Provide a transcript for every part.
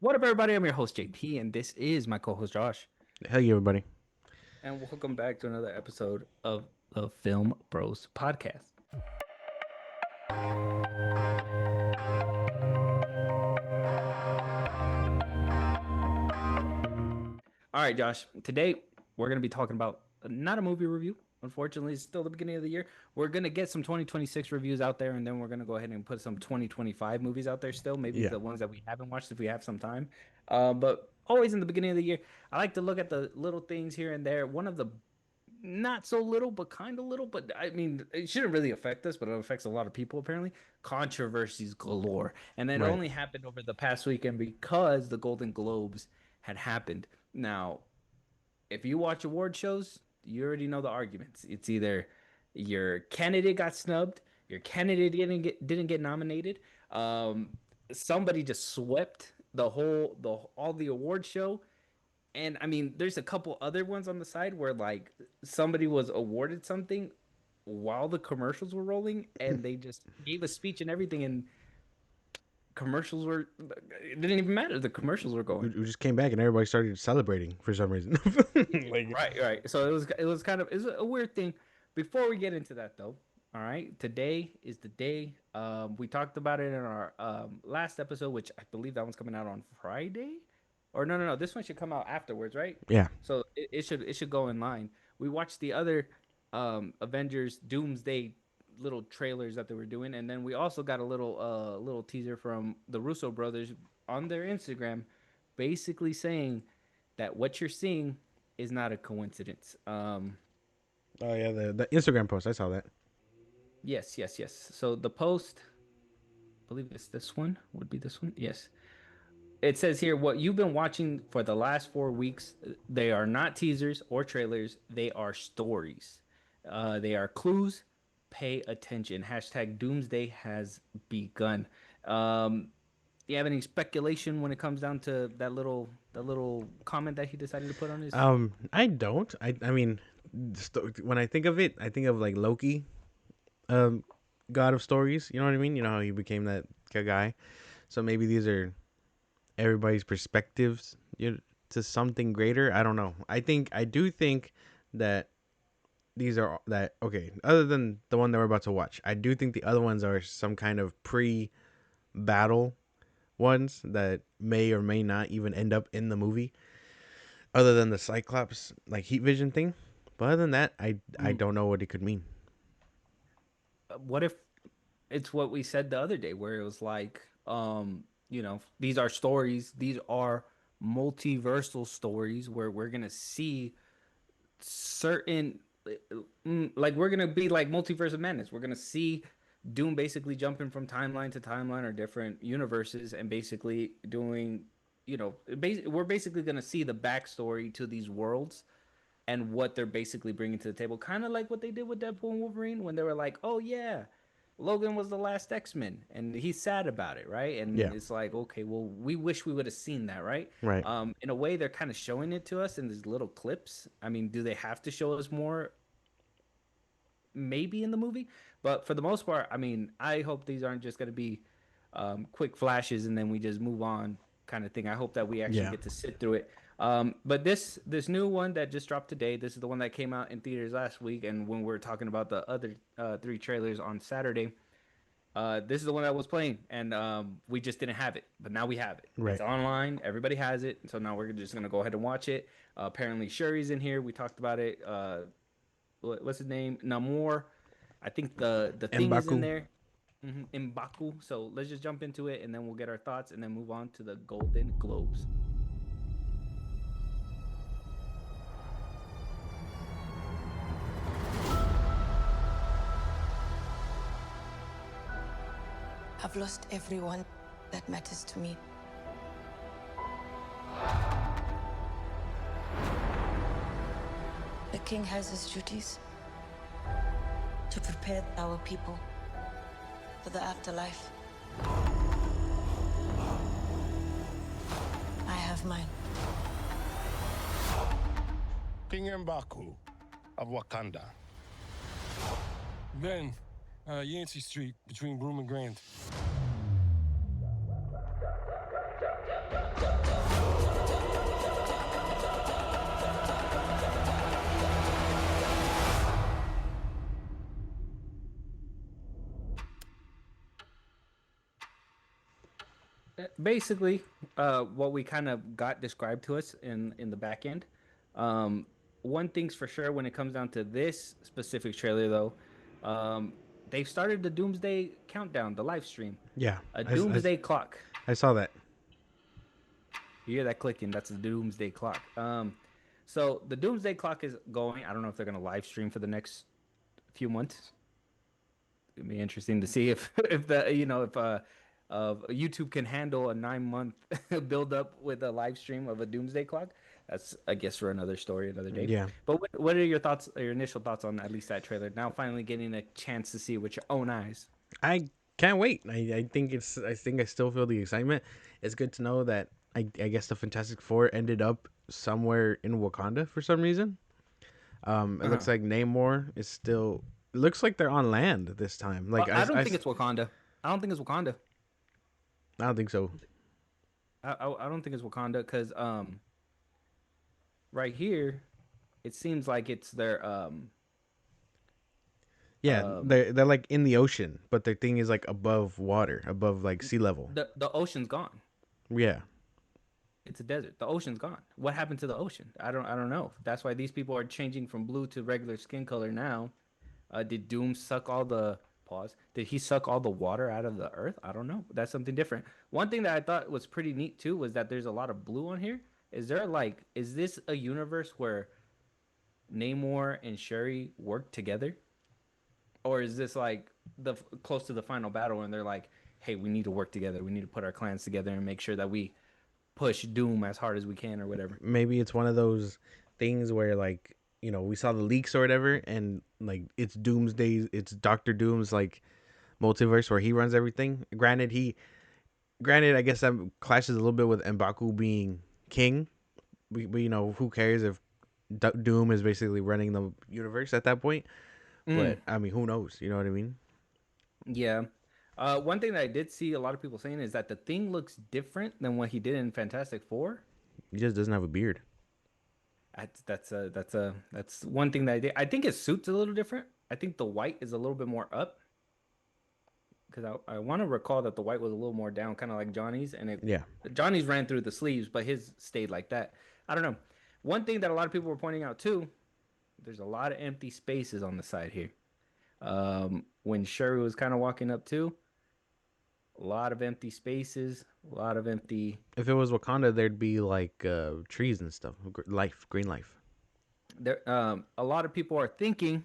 What up, everybody? I'm your host, JP, and this is my co host, Josh. Hey, everybody. And welcome back to another episode of the Film Bros podcast. All right, Josh, today we're going to be talking about not a movie review. Unfortunately, it's still the beginning of the year. We're going to get some 2026 reviews out there, and then we're going to go ahead and put some 2025 movies out there still, maybe Yeah. the ones that we haven't watched if we have some time. But always in the beginning of the year, I like to look at the little things here and there. One of the not so little, but kind of little. But I mean, it shouldn't really affect us, but it affects a lot of people apparently. Controversies galore, and it Right. only happened over the past weekend because the Golden Globes had happened. Now, if you watch award shows, you already know the arguments. It's either your candidate got snubbed, your candidate didn't get nominated. Somebody just swept the all the award show, and I mean, there's a couple other ones on the side where like somebody was awarded something while the commercials were rolling, and they just gave a speech and everything, and commercials were it didn't even matter. The commercials were We going. just came back and everybody started celebrating for some reason. like, Right, right. So it was kind of it's a weird thing. Before we get into that though, all right. Today is the day. We talked about it in our last episode, which I believe that one's coming out on Friday. Or no, no, no. This one should come out afterwards, right? yeah. So it should go in line. We watched the other Avengers Doomsday little trailers that they were doing, and then we also got a little teaser from the Russo brothers on their Instagram, basically saying that what you're seeing is not a coincidence. Oh, yeah. The Instagram post. I saw that. Yes, yes, yes. So the post, I believe it's this one, would be this one. Yes. It says here what you've been watching for the last 4 weeks. They are not teasers or trailers. They are stories. They are clues. Pay attention. Hashtag Doomsday has begun. Do you have any speculation when it comes down to that little comment that he decided to put on his? I don't. I mean, when I think of it, I think of like Loki, um, god of stories. You know what I mean? You know how he became that guy. So maybe these are everybody's perspectives to something greater. I don't know. I do think that these are that okay. Other than the one that we're about to watch, I do think the other ones are some kind of pre-battle ones that may or may not even end up in the movie, other than the Cyclops like heat vision thing. But other than that, I Mm, don't know what it could mean. what if it's what we said the other day, where it was like, these are stories. These are multiversal stories where we're gonna see certain like we're gonna be like multiverse of madness. We're gonna see Doom basically jumping from timeline to timeline or different universes and basically doing, we're basically gonna see the backstory to these worlds and what they're basically bringing to the table. Kind of like what they did with Deadpool and Wolverine when they were like, "Oh yeah, Logan was the last X-Men," and he's sad about it, right? And Yeah, it's like, okay, well, we wish we would have seen that, right? right. In a way, they're kind of showing it to us in these little clips. I mean, do they have to show us more? Maybe in the movie, but for the most part, I mean, I hope these aren't just going to be quick flashes and then we just move on kind of thing. I hope that we actually Yeah, get to sit through it. But this new one that just dropped today, this is the one that came out in theaters last week, and when we were talking about the other three trailers on Saturday, this is the one that was playing, and we just didn't have it, but now we have it. It's right. online, everybody has it, so now we're just gonna go ahead and watch it. Apparently, Shuri's in here. We talked about it. What's his name? Namor. I think the thing is in Mbaku. there. In Baku. So let's just jump into it and then we'll get our thoughts and then move on to the Golden Globes. I've lost everyone that matters to me. The king has his duties to prepare our people for the afterlife. I have mine. King M'Baku of Wakanda. Ben, Yancey Street, between Broome and Grand. basically, what we kind of got described to us in the back end. Um, one thing's for sure when it comes down to this specific trailer, though, um, they've started the Doomsday Countdown, the live stream, Yeah, a I, I, Doomsday clock. I saw that. You hear that clicking? That's the Doomsday Clock. So the Doomsday Clock is going. I don't know if they're gonna live stream for the next few months. It'd be interesting to see if if the if YouTube can handle a 9 month build up with a live stream of a Doomsday Clock. That's I guess for another story, another day. Yeah, But what are your thoughts? Your initial thoughts on at least that trailer? Now finally getting a chance to see it with your own eyes. I can't wait. I think it's. I think I still feel the excitement. It's good to know that I guess the Fantastic Four ended up somewhere in Wakanda for some reason. It Uh-huh. looks like Namor is still. It looks like they're on land this time. Like I don't think it's Wakanda. I don't think it's Wakanda. I don't think so. I don't think it's Wakanda because right here it seems like it's their Yeah, um they're like in the ocean, but their thing is like above water, above like sea level. the ocean's gone. Yeah, It's a desert. The ocean's gone. What happened to the ocean? I don't know. That's why these people are changing from blue to regular skin color now. Did Doom suck all the pause? Did he suck all the water out of the earth? I don't know. That's something different. One thing that I thought was pretty neat too was that there's a lot of blue on here. Is this a universe where Namor and Shuri work together? Or is this like the close to the final battle and they're like, "Hey, we need to work together. We need to put our clans together and make sure that we push Doom as hard as we can or whatever." maybe it's one of those things where like we saw the leaks or whatever, and like it's Doomsday, it's Doctor Doom's like multiverse where he runs everything. Granted, I guess that clashes a little bit with M'Baku being king. But who cares if Doom is basically running the universe at that point? Mm, But I mean, who knows? You know what I mean? yeah. One thing that I did see a lot of people saying is that the Thing looks different than what he did in Fantastic Four. He just doesn't have a beard. That's one thing that I did. I think his suit's a little different. I think the white is a little bit more up because I want to recall that the white was a little more down, kind of like Johnny's, and Yeah, Johnny's ran through the sleeves, but his stayed like that. I don't know. One thing that a lot of people were pointing out too, there's a lot of empty spaces on the side here. When Shuri was kind of walking up too, a lot of empty spaces, a lot of empty. if it was Wakanda, there'd be like trees and stuff, life, green life. There, a lot of people are thinking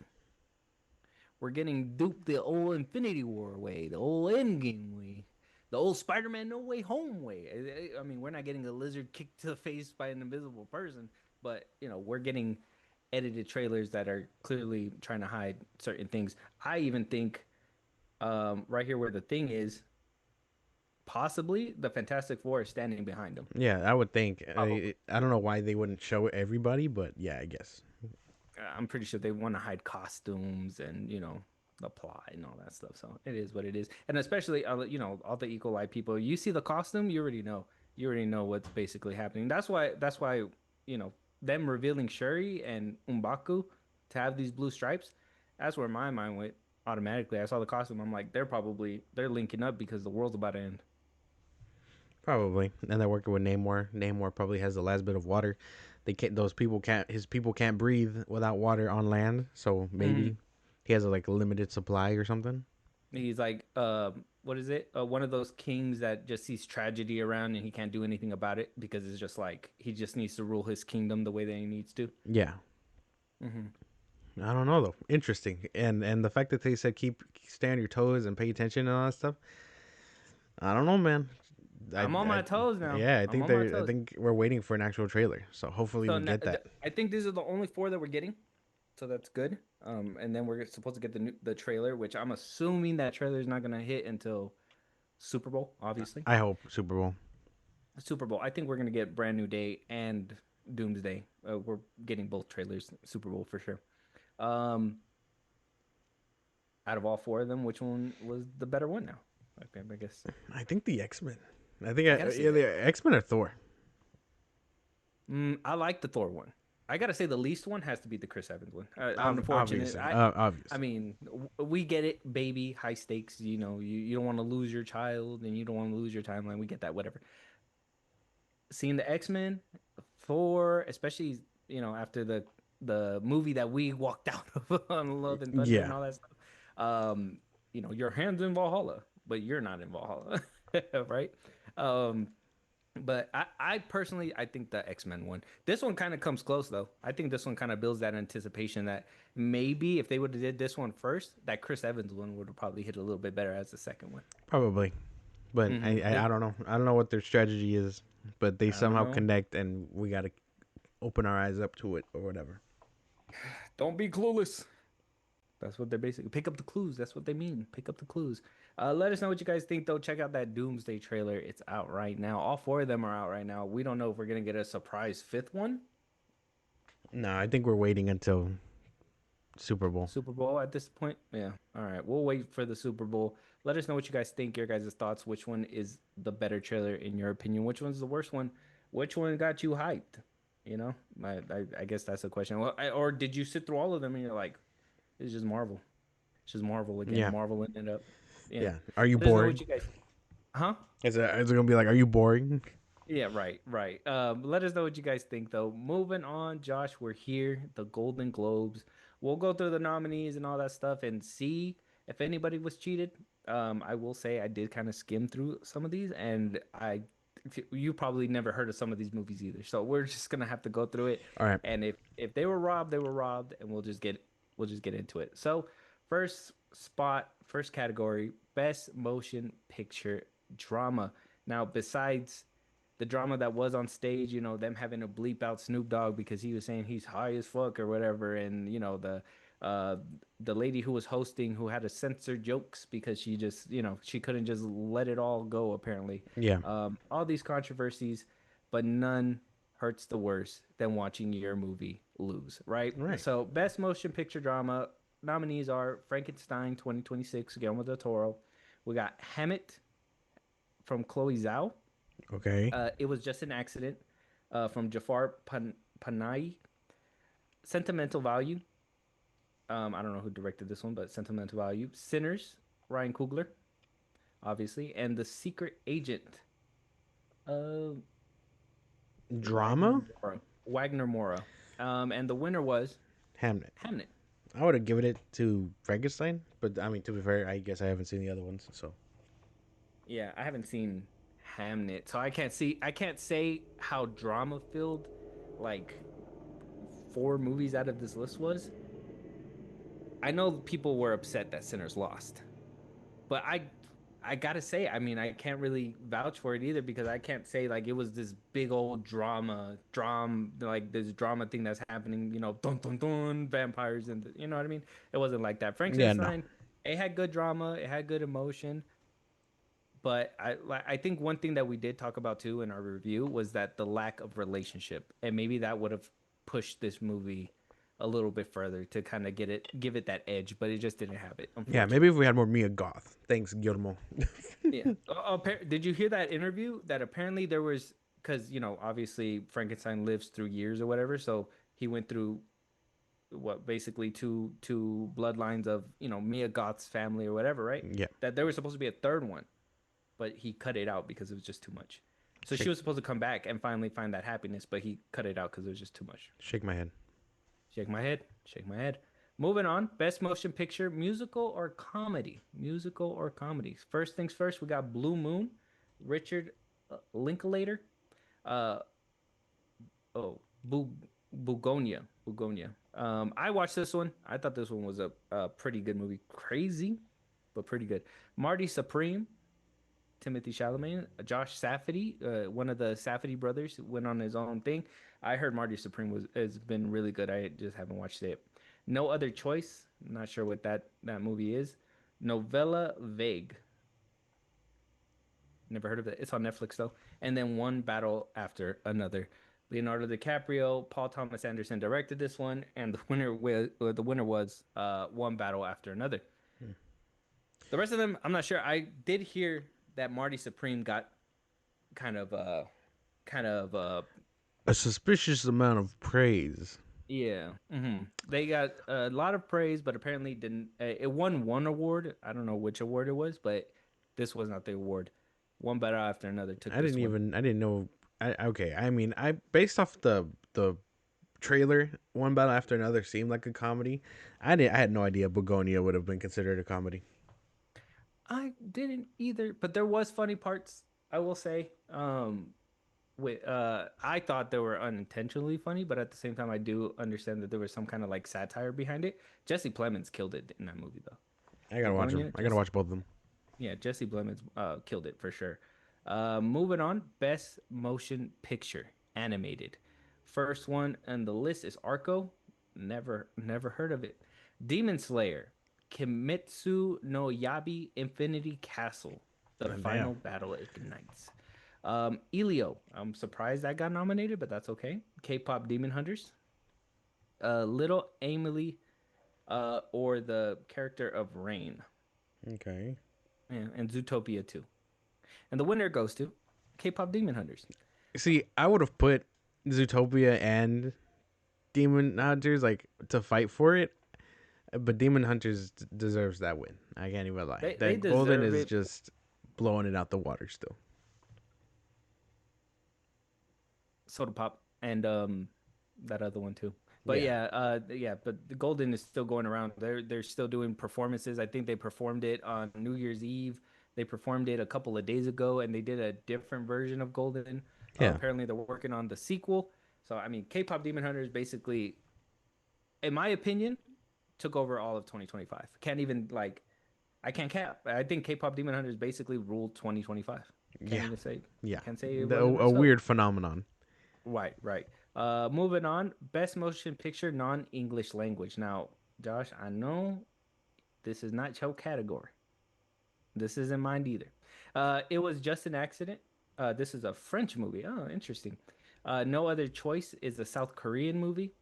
we're getting duped the old Infinity War way, the old Endgame way, the old Spider-Man No Way Home way. I mean, we're not getting a lizard kicked to the face by an invisible person, but we're getting edited trailers that are clearly trying to hide certain things. I even think right here where the Thing is, possibly the Fantastic Four is standing behind him. Yeah, I would think. Probably. I don't know why they wouldn't show everybody, but yeah, I guess. I'm pretty sure they want to hide costumes and the plot and all that stuff. So it is what it is, and especially all the Equal Eye people. You see the costume, you already know. You already know what's basically happening. That's why them revealing Shuri and Umbaku to have these blue stripes. That's where my mind went automatically. I saw the costume. I'm like, they're linking up because the world's about to end. Probably. And they're working with Namor. Namor probably has the last bit of water. They can't. Those people can't. His people can't breathe without water on land. So Mm. maybe he has like a limited supply or something. He's like, what is it? One of those kings that just sees tragedy around and he can't do anything about it because it's just like he just needs to rule his kingdom the way that he needs to. Yeah. Hmm. I don't know though. Interesting. And the fact that they said stay on your toes and pay attention and all that stuff. I don't know, man. I'm on I my toes now. yeah. I'm on my I toes. think we're waiting for an actual trailer. So hopefully So we get that. I think these are the only four that we're getting. So that's good. And then we're supposed to get the trailer, which I'm assuming that trailer is not gonna hit until Super Bowl, obviously. I hope Super Bowl. Super Bowl. I think we're gonna get Brand New Day and Doomsday. We're getting both trailers, Super Bowl for sure. Um, Out of all four of them, which one was the better one now? Okay, I guess I think the X-Men. I think I gotta say yeah, that. the X-Men or Thor. I like the Thor one. I gotta say the least one has to be the Chris Evans one. Unfortunate. Obviously, I obviously. mean, we get it, baby, high stakes. You know, you don't want to lose your child and you don't want to lose your timeline. We get that, whatever. Seeing the X-Men, Thor, especially after the movie that we walked out of on Love and Thunder and Yeah. all that stuff. Um, your hands in Valhalla, but you're not in Valhalla, right? Um, but I personally, I think the X-Men one. This one kind of comes close though. I think this one kind of builds that anticipation that maybe if they would have did this one first, that Chris Evans one would have probably hit a little bit better as the second one. Probably. But I It, don't know. I don't know what their strategy is, but they I don't somehow know. connect, and we gotta open our eyes up to it or whatever. Don't be clueless. That's what they're basically pick up the clues. That's what they mean. Pick up the clues. Let us know what you guys think though. Check out that Doomsday trailer. It's out right now. All four of them are out right now. We don't know if we're gonna get a surprise fifth one. No, I think we're waiting until Super Bowl. Super Bowl at this point. Yeah. All right. We'll wait for the Super Bowl. Let us know what you guys think, your guys' thoughts. Which one is the better trailer in your opinion? Which one's the worst one? Which one got you hyped? I guess that's the question. Well, or did you sit through all of them and you're like, it's just Marvel. It's just Marvel again. Yeah, Marveling it up. Yeah. yeah. Are you Let us know bored? what you guys. Huh? Is it gonna be like, are you boring? Yeah, right, right. Let us know what you guys think, though. Moving on, Josh, we're here, the Golden Globes. We'll go through the nominees and all that stuff and see if anybody was cheated. I will say I did kind of skim through some of these, and you probably never heard of some of these movies either. So we're just gonna have to go through it, All right. and if they were robbed, they were robbed, and we'll just get into it. So first spot, first category, best motion picture drama. Now, besides the drama that was on stage, them having to bleep out Snoop Dogg because he was saying he's high as fuck or whatever, and uh the lady who was hosting who had to censor jokes because she just, she couldn't just let it all go apparently. Yeah. All these controversies, but none hurts the worst than watching your movie lose, right? Right. So, best motion picture drama nominees are Frankenstein 2026, Guillermo del Toro. We got Hammett from Chloe Zhao. Okay. It was just an accident from Jafar Panahi. Sentimental Value. I don't know who directed this one, but Sentimental Value. Sinners, Ryan Coogler, obviously, and The Secret Agent, uh, Wagner Drama. Mora. Wagner Mora. And the winner was Hamnet. Hamnet. I would have given it to Frankenstein, but I mean, to be fair, I guess I haven't seen the other ones, so. Yeah, I haven't seen Hamnet, so I can't say how drama filled like four movies out of this list was. I know people were upset that Sinners lost, but I gotta say, I mean, I can't really vouch for it either because I can't say like it was this big old drama, like this drama thing that's happening, dun dun dun, vampires and you know what I mean. It wasn't like that. Yeah, no. Frankenstein, it had good drama, it had good emotion, but I think one thing that we did talk about too in our review was that the lack of relationship, and maybe that would have pushed this movie a little bit further to kind of give it that edge, but it just didn't have it, Yeah, maybe unfortunately. if we had more Mia Goth. Thanks, Guillermo. Yeah. Did you hear that interview that apparently there was because obviously Frankenstein lives through years or whatever, so he went through what basically two bloodlines of Mia Goth's family or whatever, right? Yeah. That there was supposed to be a third one, but he cut it out because it was just too much. So she Shake, was supposed to come back and finally find that happiness, but he cut it out because it was just too much. shake my head. Shake my head. Shake my head. Moving on. Best motion picture, musical or comedy? Musical or comedy? First things first, we got Blue Moon, Richard Linklater. Uh, oh, Bugonia. Bugonia. I watched this one. I thought this one was a pretty good movie. Crazy, but pretty good. Marty Supreme, Timothy Chalamet, Josh Safdie, one of the Safdie brothers, went on his own thing. I heard Marty Supreme has been really good. I just haven't watched it. No Other Choice. Not sure what that movie is. Novella Vague. Never heard of it. It's on Netflix though. And then One Battle After Another. Leonardo DiCaprio, Paul Thomas Anderson directed this one, and the winner was One Battle After Another. The rest of them, I'm not sure. I did hear that Marty Supreme got kind of kind of A suspicious amount of praise. Yeah. They got a lot of praise, but apparently didn't. It won one award. I don't know which award it was, but this was not the award. One battle after another took this one. I didn't know. Okay. I mean, I based off the trailer, one battle after another seemed like a comedy. I had no idea Begonia would have been considered a comedy. I didn't either, but there was funny parts. I will say. With I thought they were unintentionally funny, but at the same time, I do understand that there was some kind of like satire behind it. Jesse Plemons killed it in that movie, though. I gotta watch them. Begonia, I gotta Jesse, watch both of them. yeah, Jesse Plemons killed it for sure. Moving on, best motion picture animated. First one on the list is Arco. Never heard of it. Demon Slayer, Kimetsu no Yabi Infinity Castle. The Damn. final battle ignites. Elio, I'm surprised that got nominated, but that's okay. K-pop Demon Hunters, Little Emily, or the character of Rain, Okay. yeah, and Zootopia 2. And the winner goes to K-pop Demon Hunters. See, I would have put Zootopia and Demon Hunters like to fight for it, but Demon Hunters deserves that win. I can't even lie. They That Golden deserve is it. just blowing it out the water still. Soda Pop and that other one too. But Yeah. yeah, but the Golden is still going around. They're still doing performances. I think they performed it on New Year's Eve. They performed it a couple of days ago, and they did a different version of Golden. Yeah. Apparently, they're working on the sequel. So I mean, K-pop Demon Hunters basically, in my opinion, took over all of 2025. Can't even like, I can't cap. I think K-pop Demon Hunters basically ruled 2025. Can't Yeah. even say, Yeah. can't say it wasn't A messed up. weird phenomenon. Right, right. Moving on. Best motion picture non-English language. Now, Josh, I know this is not your category. This isn't mine either. It was just an accident. This is a French movie. Oh, interesting. No Other Choice is a South Korean movie.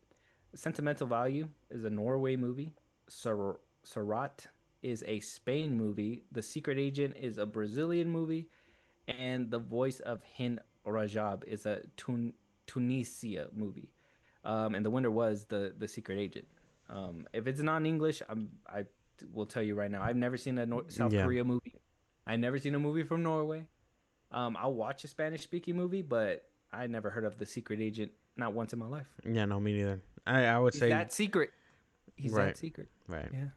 Sentimental Value is a Norway movie. Sarat is a Spain movie. The Secret Agent is a Brazilian movie, and The Voice of Hind Rajab is a Tunisia movie. And the winner was the Secret Agent. If it's not in English, I will tell you right now. I've never seen a South Yeah. Korea movie. I've never seen a movie from Norway. I'll watch a Spanish speaking movie, but I never heard of the Secret Agent not once in my life. Yeah. No, me neither. I would He's say that secret. He's right. that secret. Right. Yeah.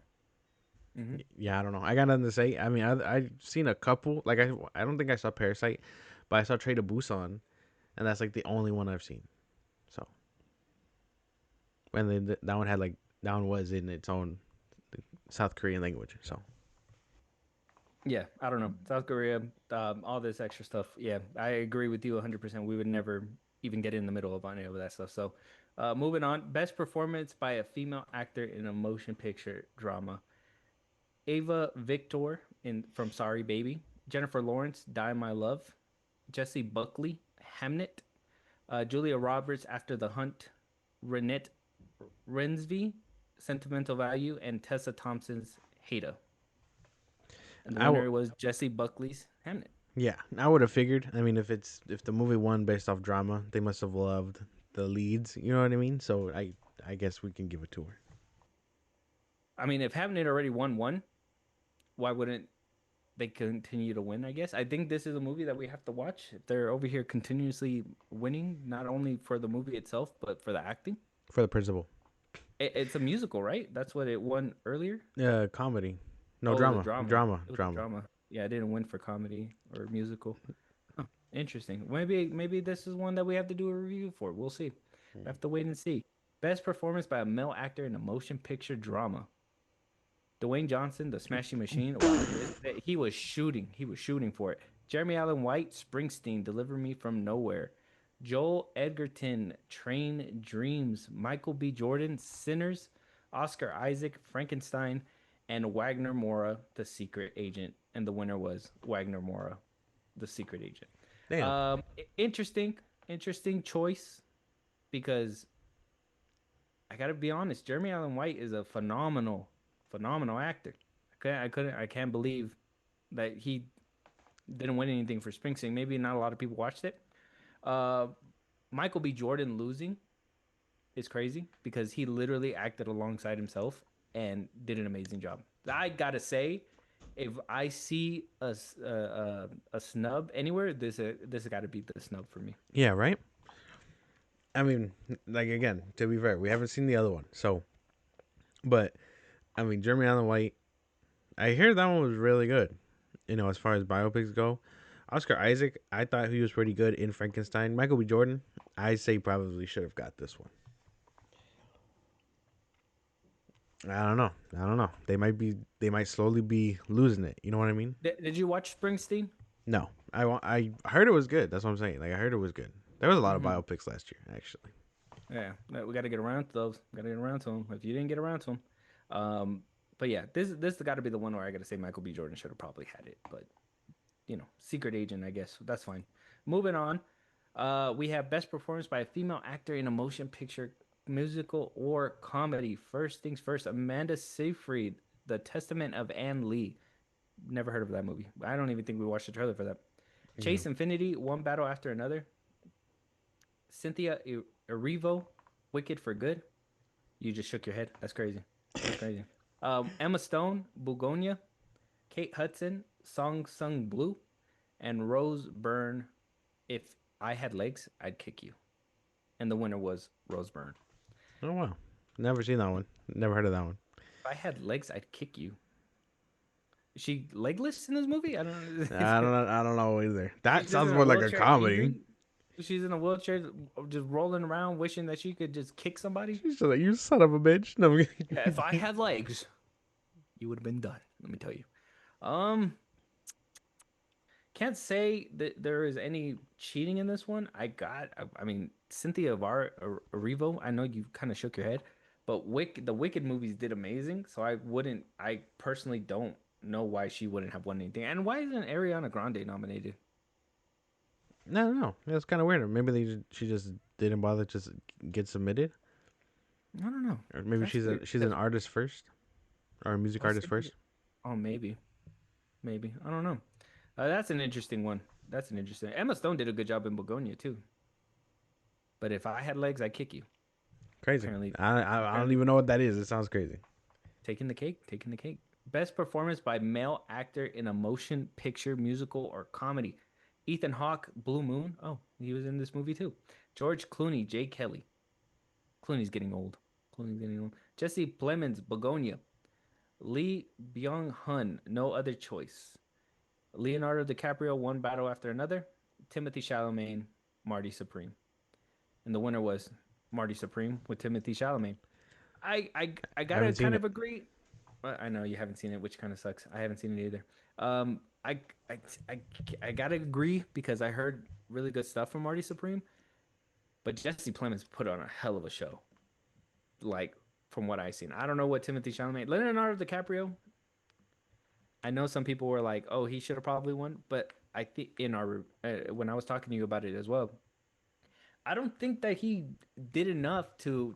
Hmm. Yeah. I don't know. I got nothing to say. I mean, I've seen a couple. Like I don't think I saw Parasite, but I saw Trade to Busan, and that's like the only one I've seen. So and then that one had like that one was in its own South Korean language. So Yeah, I don't know. South Korea, all this extra stuff. Yeah, I agree with you 100%. We would never even get in the middle of any of that stuff. So, moving on. Best performance by a female actor in a motion picture drama. Ava Victor in from Sorry Baby. Jennifer Lawrence, Die My Love. Jessie Buckley, Hamnet. Julia Roberts, After the Hunt. Renette Rensby, Sentimental Value. And Tessa Thompson's Hater. And the I w- winner was Jesse Buckley's Hamnet. yeah, I would have figured. I mean, if the movie won based off drama, they must have loved the leads. You know what I mean? So I guess we can give it to her I mean, if Hamnet already won one, why wouldn't they continue to win? I guess I think this is a movie that we have to watch. If they're over here continuously winning, not only for the movie itself but for the acting. for the principal. It's a musical, right? That's what it won earlier. Comedy, no Oh, it was a drama, drama. drama, It was a drama. drama. Yeah, I didn't win for comedy or musical. Huh, interesting. Maybe this is one that we have to do a review for. We'll see. We have to wait and see. Best performance by a male actor in a motion picture drama. Dwayne Johnson, the Smashing Machine. Wow, he was shooting. He was shooting for it. Jeremy Allen White, Springsteen, Deliver Me from Nowhere. Joel Edgerton, Train Dreams. Michael B. Jordan, Sinners. Oscar Isaac, Frankenstein, and Wagner Mora, The Secret Agent. And the winner was Wagner Mora, The Secret Agent. Damn. Interesting choice because I gotta be honest. Jeremy Allen White is a phenomenal actor. I can't believe that he didn't win anything for Springsteen. Maybe not a lot of people watched it. Uh, Michael B. Jordan losing is crazy because he literally acted alongside himself and did an amazing job. I gotta say, if I see a snub anywhere, this has got to be the snub for me. Yeah, right. I mean, like again, to be fair, we haven't seen the other one, so but I mean, Jeremy Allen White. I hear that one was really good. As far as biopics go, Oscar Isaac, I thought he was pretty good in Frankenstein. Michael B. Jordan, I say probably should have got this one. I don't know. I don't know. They might slowly be losing it. You know what I mean? Did you watch Springsteen? No, I heard it was good. That's what I'm saying. Like I heard it was good. There was a lot of Mm-hmm. biopics last year, actually. Yeah, we got to get around to those. Got to get around to them. If you didn't get around to them, but yeah, this has got to be the one where I got to say Michael B. Jordan should have probably had it. But Secret Agent, I guess that's fine. Moving on, we have best performance by a female actor in a motion picture, musical, or comedy. First things first, Amanda Seyfried, The Testament of Anne Lee. Never heard of that movie. I don't even think we watched the trailer for that. Yeah. Chase Infinity, One Battle After Another. Cynthia Erivo, Wicked for Good. You just shook your head. That's crazy. That's crazy. Emma Stone, Bugonia. Kate Hudson, Song Sung Blue. And Rose Byrne, If I Had Legs, I'd Kick You. And the winner was Rose Byrne. Oh wow, never seen that one. Never heard of that one. If I had legs, I'd kick you. Is she legless in this movie? I don't know. I don't know. I don't know either. That She's just sounds in a more like a wheelchair, comedy. angry. She's in a wheelchair, just rolling around, wishing that she could just kick somebody. She's like, "You son of a bitch." No. Yeah, if I had legs, you would have been done. Let me tell you. Um, can't say that there is any cheating in this one. I mean, Cynthia Erivo. I know you kind of shook your head, but the Wicked movies did amazing. So I wouldn't. I personally don't know why she wouldn't have won anything. And why isn't Ariana Grande nominated? No, no, it's kind of weird. Maybe she just didn't bother to get submitted, I don't know. or maybe That's weird. she's an artist first, or a music Oh, artist Cynthia. first. Oh, maybe. I don't know. That's an interesting one. That's an interesting. Emma Stone did a good job in Begonia too. But if I had legs, I'd kick you. Crazy. Apparently, I don't apparently, even know what that is. It sounds crazy. taking the cake. Taking the cake. Best performance by male actor in a motion picture, musical, or comedy. Ethan Hawke, Blue Moon. Oh, he was in this movie too. George Clooney, Jay Kelly. Clooney's getting old. Clooney's getting old. Jesse Plemons, Begonia. Lee Byung Hun, No Other Choice. Leonardo DiCaprio, One Battle After Another. Timothy Chalamet, Marty Supreme. And the winner was Marty Supreme with Timothy Chalamet. I I haven't gotta seen kind it. of agree. I know you haven't seen it, which kind of sucks. I haven't seen it either. Um, I, I, I, I gotta agree because I heard really good stuff from Marty Supreme, but Jesse Plemons put on a hell of a show. Like from what I've seen, I don't know what Timothy Chalamet, Leonardo DiCaprio. I know some people were like, "Oh, he should have probably won," but I think in our when I was talking to you about it as well, I don't think that he did enough to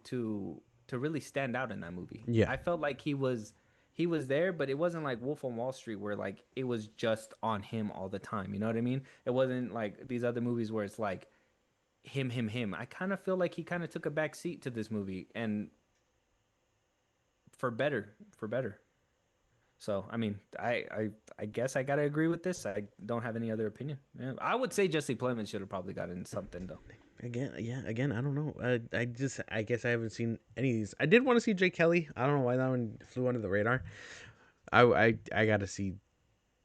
really stand out in that movie. Yeah, I felt like he was there, but it wasn't like Wolf on Wall Street where like it was just on him all the time. You know what I mean? It wasn't like these other movies where it's like him. I kind of feel like he kind of took a back seat to this movie and for better. So I mean, I guess I gotta agree with this. I don't have any other opinion. Yeah, I would say Jesse Plemons should have probably gotten something though. again, I don't know. I guess I haven't seen any of these. I did want to see Jay Kelly. I don't know why that one flew under the radar. I gotta see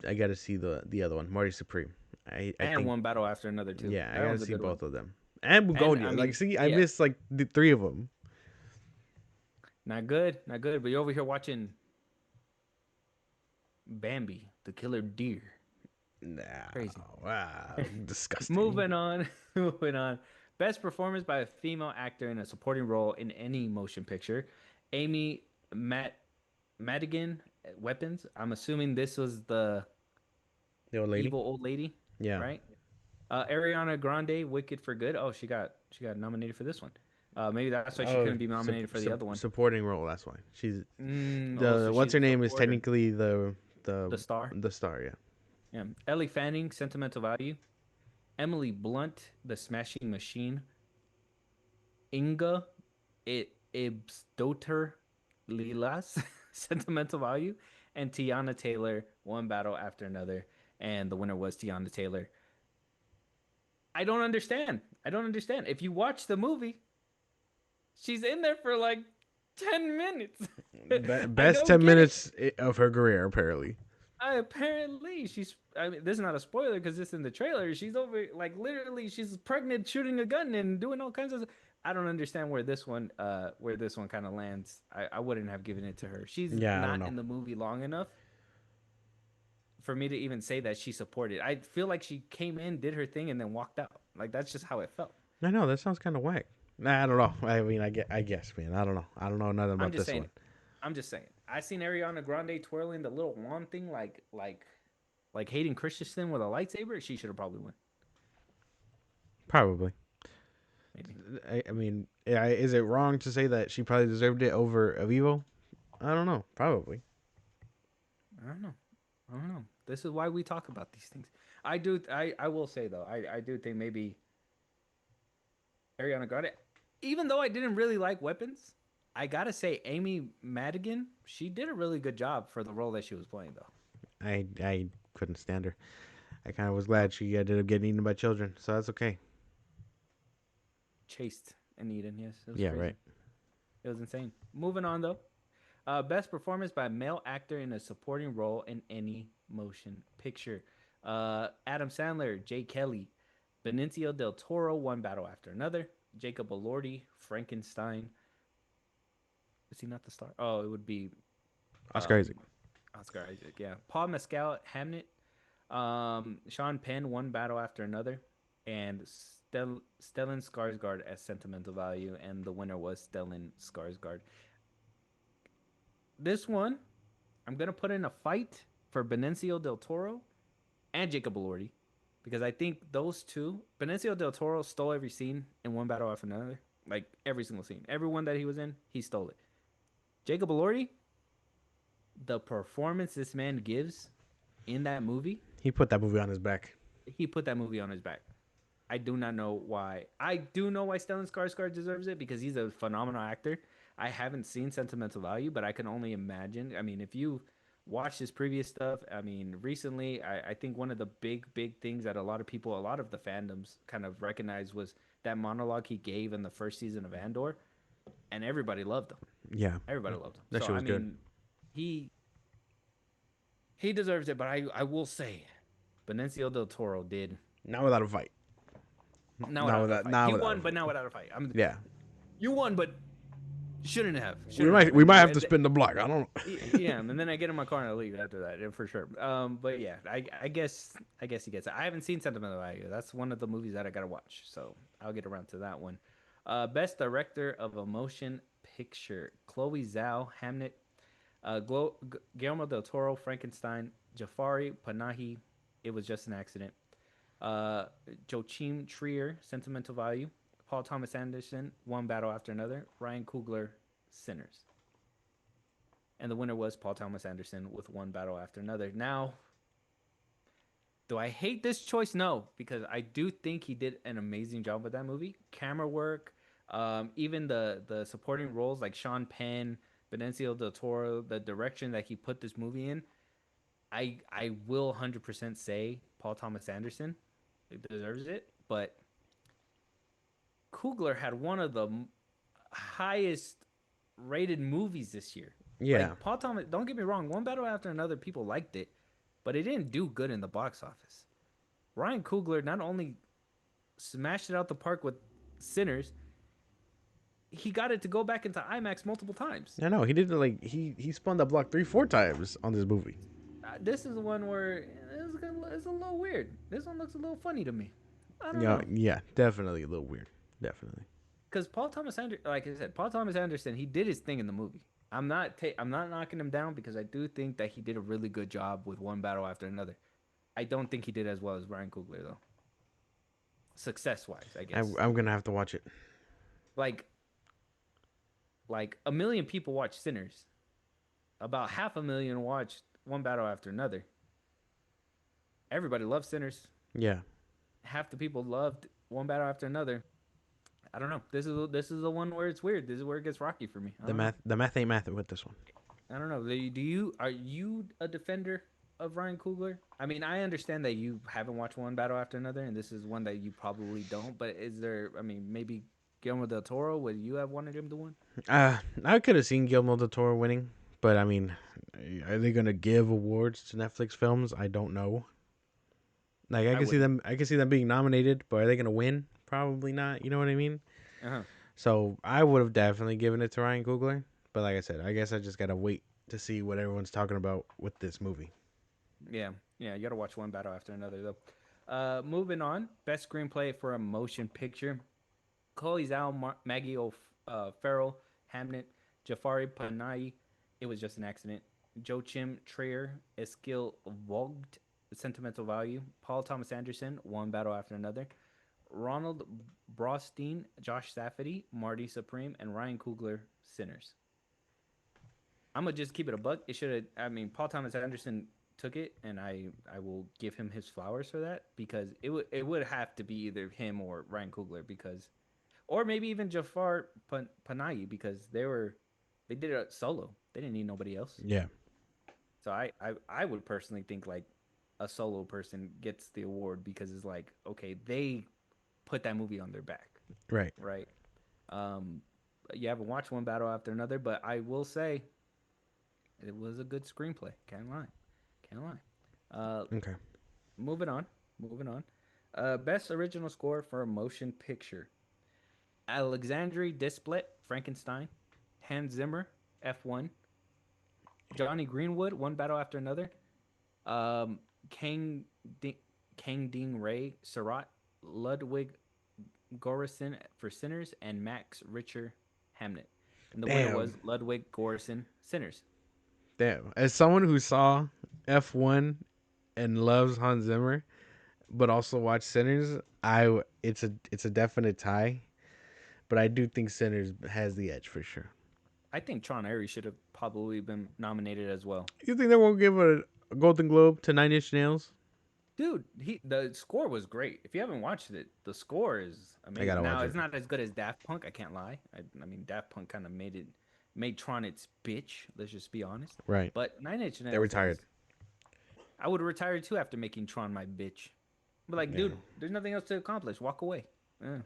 the other one, Marty Supreme. I And think One Battle After Another too. yeah, I That gotta was a see good one. both of them. And And I Bugonia. Like, mean, see, I yeah, missed like the three of them. not good, not good. But you're over here watching Bambi, the Killer Deer. Nah, Crazy. wow, disgusting. Moving on, moving on. Best performance by a female actor in a supporting role in any motion picture. Amy Madigan, Weapons. I'm assuming this was the The old lady. evil old lady, Yeah. right? Ariana Grande, Wicked for Good. Oh, she got nominated for this one. Maybe that's why she Oh, couldn't be nominated for the other one. supporting role. That's why she's So the what's she's her a name is supporter. technically the The star. the star. Yeah. Yeah. Ellie Fanning, Sentimental Value. Emily Blunt, The Smashing Machine. Inga Ibstoter Lilas, Sentimental Value, and Tiana Taylor, One Battle After Another. And the winner was Tiana Taylor. I don't understand. I don't understand. If you watch the movie, she's in there for like 10 minutes. I Best don't 10 get it. minutes of her career, apparently. Apparently, I mean, this is not a spoiler because it's in the trailer. She's over, like, literally, she's pregnant, shooting a gun and doing all kinds of. I don't understand where this one kind of lands. I wouldn't have given it to her. She's Yeah, I don't not know. in the movie long enough for me to even say that she supported. I feel like she came in, did her thing, and then walked out. Like that's just how it felt. I know that sounds kind of whack. Nah, I don't know. I mean, I guess, man. I don't know. I don't know nothing I'm about just this saying. one. I'm just saying. I seen Ariana Grande twirling the little wand thing, like Hayden Christensen with a lightsaber. She should have probably won. Probably. Maybe. I mean, is it wrong to say that she probably deserved it over Avivo? I don't know. Probably. I don't know. I don't know. This is why we talk about these things. I will say though, I do think maybe Ariana Grande, even though I didn't really like Weapons, I gotta say Amy Madigan, she did a really good job for the role that she was playing though. I couldn't stand her. I kind of was glad she ended up getting eaten by children, so that's okay. Chased and Eden, yes, it was Yeah, right. crazy. It was insane. Moving on though, best performance by male actor in a supporting role in any motion picture. Adam Sandler, Jay Kelly, Benicio del Toro, One Battle After Another. Jacob Elordi, Frankenstein. Is he not the star? Oh, it would be Oscar Isaac. um, Oscar Isaac. Yeah, Paul Mescal, Hamnet. Sean Penn, One Battle After Another, and Stellan Skarsgård as Sentimental Value, and the winner was Stellan Skarsgård. This one, I'm gonna put in a fight for Benicio del Toro and Jacob Elordi because I think those two, Benicio del Toro stole every scene in One Battle After Another, like every single scene, every one that he was in, he stole it. Jacob Elordi, the performance this man gives in that movie, He put that movie on his back. he put that movie on his back. I do not know why. I do know why Stellan Skarsgård deserves it because he's a phenomenal actor. I haven't seen Sentimental Value, but I can only imagine. I mean, if you watch his previous stuff, I mean, recently, I think one of the big things that a lot of people, a lot of the fandoms kind of recognized was that monologue he gave in the first season of Andor, and everybody loved him. Yeah, Everybody loved him. that So, shit I was good. mean, he he deserves it, but I will say, Benicio del Toro did. Not without a fight. Not Not without a without. fight. Not He without a won, but fight. not without a fight. Yeah, You won, but shouldn't have. we Shouldn't might have. we And, might have to spin the block. I don't. yeah, and then I get in my car and I leave after that, for sure. But yeah, I guess he gets it. I haven't seen Sentimental Value. That's one of the movies that I gotta watch, so I'll get around to that one. Best Director of a Motion Picture: Chloe Zhao, Hamnet, Guillermo del Toro, Frankenstein, Jafari Panahi. It was just an accident. Uh, Joachim Trier, Sentimental Value. Paul Thomas Anderson, One Battle After Another. Ryan Coogler, Sinners. And the winner was Paul Thomas Anderson with One Battle After Another. Now, do I hate this choice? No, because I do think he did an amazing job with that movie. Camera work, even the supporting roles like Sean Penn, Benicio del Toro, the direction that he put this movie in. I will 100% say Paul Thomas Anderson deserves it, but Coogler had one of the highest rated movies this year. Yeah. Like Paul Thomas, don't get me wrong, One Battle After Another, people liked it, but it didn't do good in the box office. Ryan Coogler not only smashed it out the park with Sinners, he got it to go back into IMAX multiple times. I know he did like he spun the block 3-4 times on this movie. This is the one where it's a little weird. This one looks a little funny to me. I don't Yeah, know. yeah, definitely a little weird. Definitely. Because Paul Thomas Anderson, like I said, Paul Thomas Anderson, he did his thing in the movie. I'm not knocking him down because I do think that he did a really good job with One Battle After Another. I don't think he did as well as Ryan Coogler though. Success wise, I guess. I'm gonna have to watch it. Like a million people watched Sinners. About 500,000 watched One Battle After Another. Everybody loved Sinners. Yeah. Half the people loved One Battle After Another. I don't know. This is the one where it's weird. This is where it gets rocky for me. I The don't know. math ain't math with this one. I don't know. Do you are you a defender of Ryan Coogler? I mean, I understand that you haven't watched one battle after another, and this is one that you probably don't. But is there? I mean, maybe Guillermo del Toro, would you have wanted him to win? I could have seen Guillermo del Toro winning, but I mean, are they gonna give awards to Netflix films? I don't know. Like I wouldn't. I can see them being nominated, but are they gonna win? Probably not. You know what I mean? Uh huh. So I would have definitely given it to Ryan Coogler, but like I said, I guess I just gotta wait to see what everyone's talking about with this movie. Yeah, yeah. You got to watch one battle after another, though. Moving on. Best screenplay for a motion picture: Chloe Zhao, Maggie O'Farrell, Hamnet, Jafari Panayi. It was just an accident. Joachim Trier, Eskil Vogt, Sentimental Value. Paul Thomas Anderson, One Battle After Another. Ronald Brostein, Josh Safdie, Marty Supreme, and Ryan Coogler, Sinners. I'm gonna just keep it a buck. It should have. I mean, Paul Thomas Anderson took it, and I will give him his flowers for that because it would have to be either him or Ryan Coogler because, or maybe even Jafar Panayi because they did it solo. They didn't need nobody else. Yeah, So I would personally think like a solo person gets the award because it's like okay they put that movie on their back, right. right? Um, you haven't watched one battle after another, but I will say it was a good screenplay. Can't lie. Can't lie. Uh, Okay. moving on. Moving on. Best original score for a motion picture: Alexandre Desplat, Frankenstein; Hans Zimmer, F1; Johnny Greenwood, One Battle After Another; um, Kang, Kang Ding Ray, Surratt; Ludwig Göransson for Sinners; and Max Richter, Hamnet. And the winner Damn, was Ludwig Göransson, Sinners. damn. As someone who saw F1 and loves Hans Zimmer, but also watched Sinners, it's a definite tie. But I do think Sinners has the edge for sure. I think Tron Ares should have probably been nominated as well. You think they won't give a Golden Globe to Nine Inch Nails? Dude, the score was great. If you haven't watched it, the score is I amazing. gotta Now watch it's it. not as good as Daft Punk. I can't lie. I mean, Daft Punk kind of made Tron its bitch. Let's just be honest. Right. But Nine Inch They're Nails retired. is. I would retire too after making Tron my bitch. But like, Yeah. dude, there's nothing else to accomplish. Walk away. Yeah.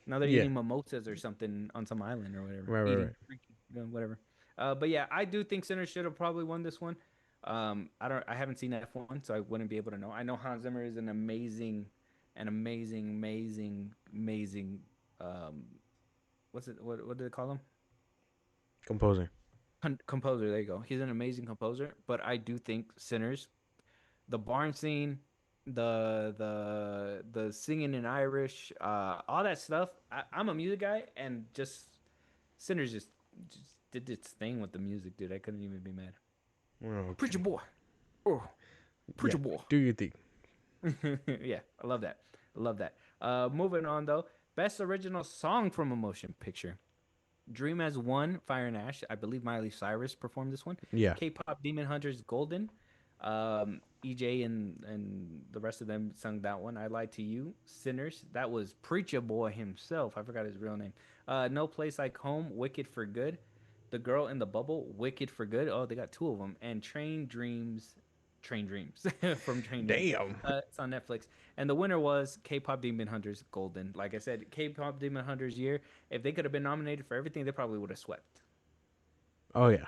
Now they're Yeah. eating mimosas or something on some island or whatever. Right. Right. Eating, Right. drinking, whatever. But yeah, I do think Sinners should have probably won this one. I don't. I haven't seen F1, so I wouldn't be able to know. I know Hans Zimmer is amazing. Um, what's it? What do they call him? Composer. Composer. There you go. He's an amazing composer. But I do think Sinners, the barn scene, the singing in Irish, all that stuff. I'm a music guy, and just Sinners just did its thing with the music, dude. I couldn't even be mad. Preacher Okay. boy, oh, Yeah. preacher boy. Do you think? Yeah, I love that. I love that. Moving on though, best original song from a motion picture. Dream has won Fire and Ash. I believe Miley Cyrus performed this one. Yeah. K-pop Demon Hunters Golden. EJ and the rest of them sung that one. I Lied to You. Sinners. That was Preacher Boy himself. I forgot his real name. No Place Like Home. Wicked for Good. The Girl in the Bubble. Wicked for Good. Oh, they got two of them. And Train Dreams. Train Dreams from Train Dreams. Damn. It's on Netflix. And the winner was K-pop Demon Hunters Golden. Like I said, K-pop Demon Hunters year. If they could have been nominated for everything, they probably would have swept. Oh yeah.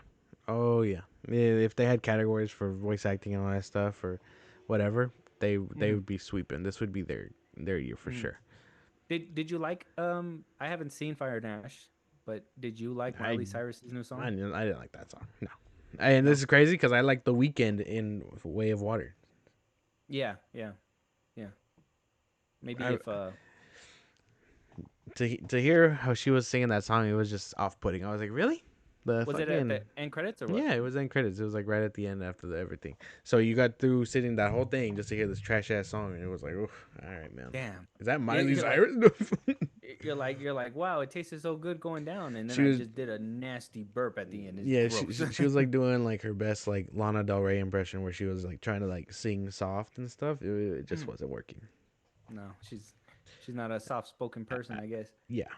Oh yeah. If they had categories for voice acting and all that stuff or whatever, they Mm-hmm. would be sweeping. This would be their year for Mm-hmm. sure. Did you like I haven't seen Fire and Ash, but did you like I Miley Cyrus's new song? I didn't like that song. No. And this No. is crazy because I like The Weekend in Way of Water. Yeah, yeah, yeah. Maybe I if to hear how she was singing that song, it was just off putting. I was like, really? The was it at fucking the end credits or what? yeah, it was in credits. It was like right at the end after everything. So you got through sitting that whole thing just to hear this trash ass song, and it was like, oof, all right, man. Damn. Is that You're, Miley you're like Cyrus? you're like wow, it tasted so good going down, and then She I was just did a nasty burp at the end. It's yeah, gross. she was like doing like her best like Lana Del Rey impression where she was like trying to like sing soft and stuff. It just Mm. wasn't working. No, she's She's not a soft-spoken person, I guess. Yeah.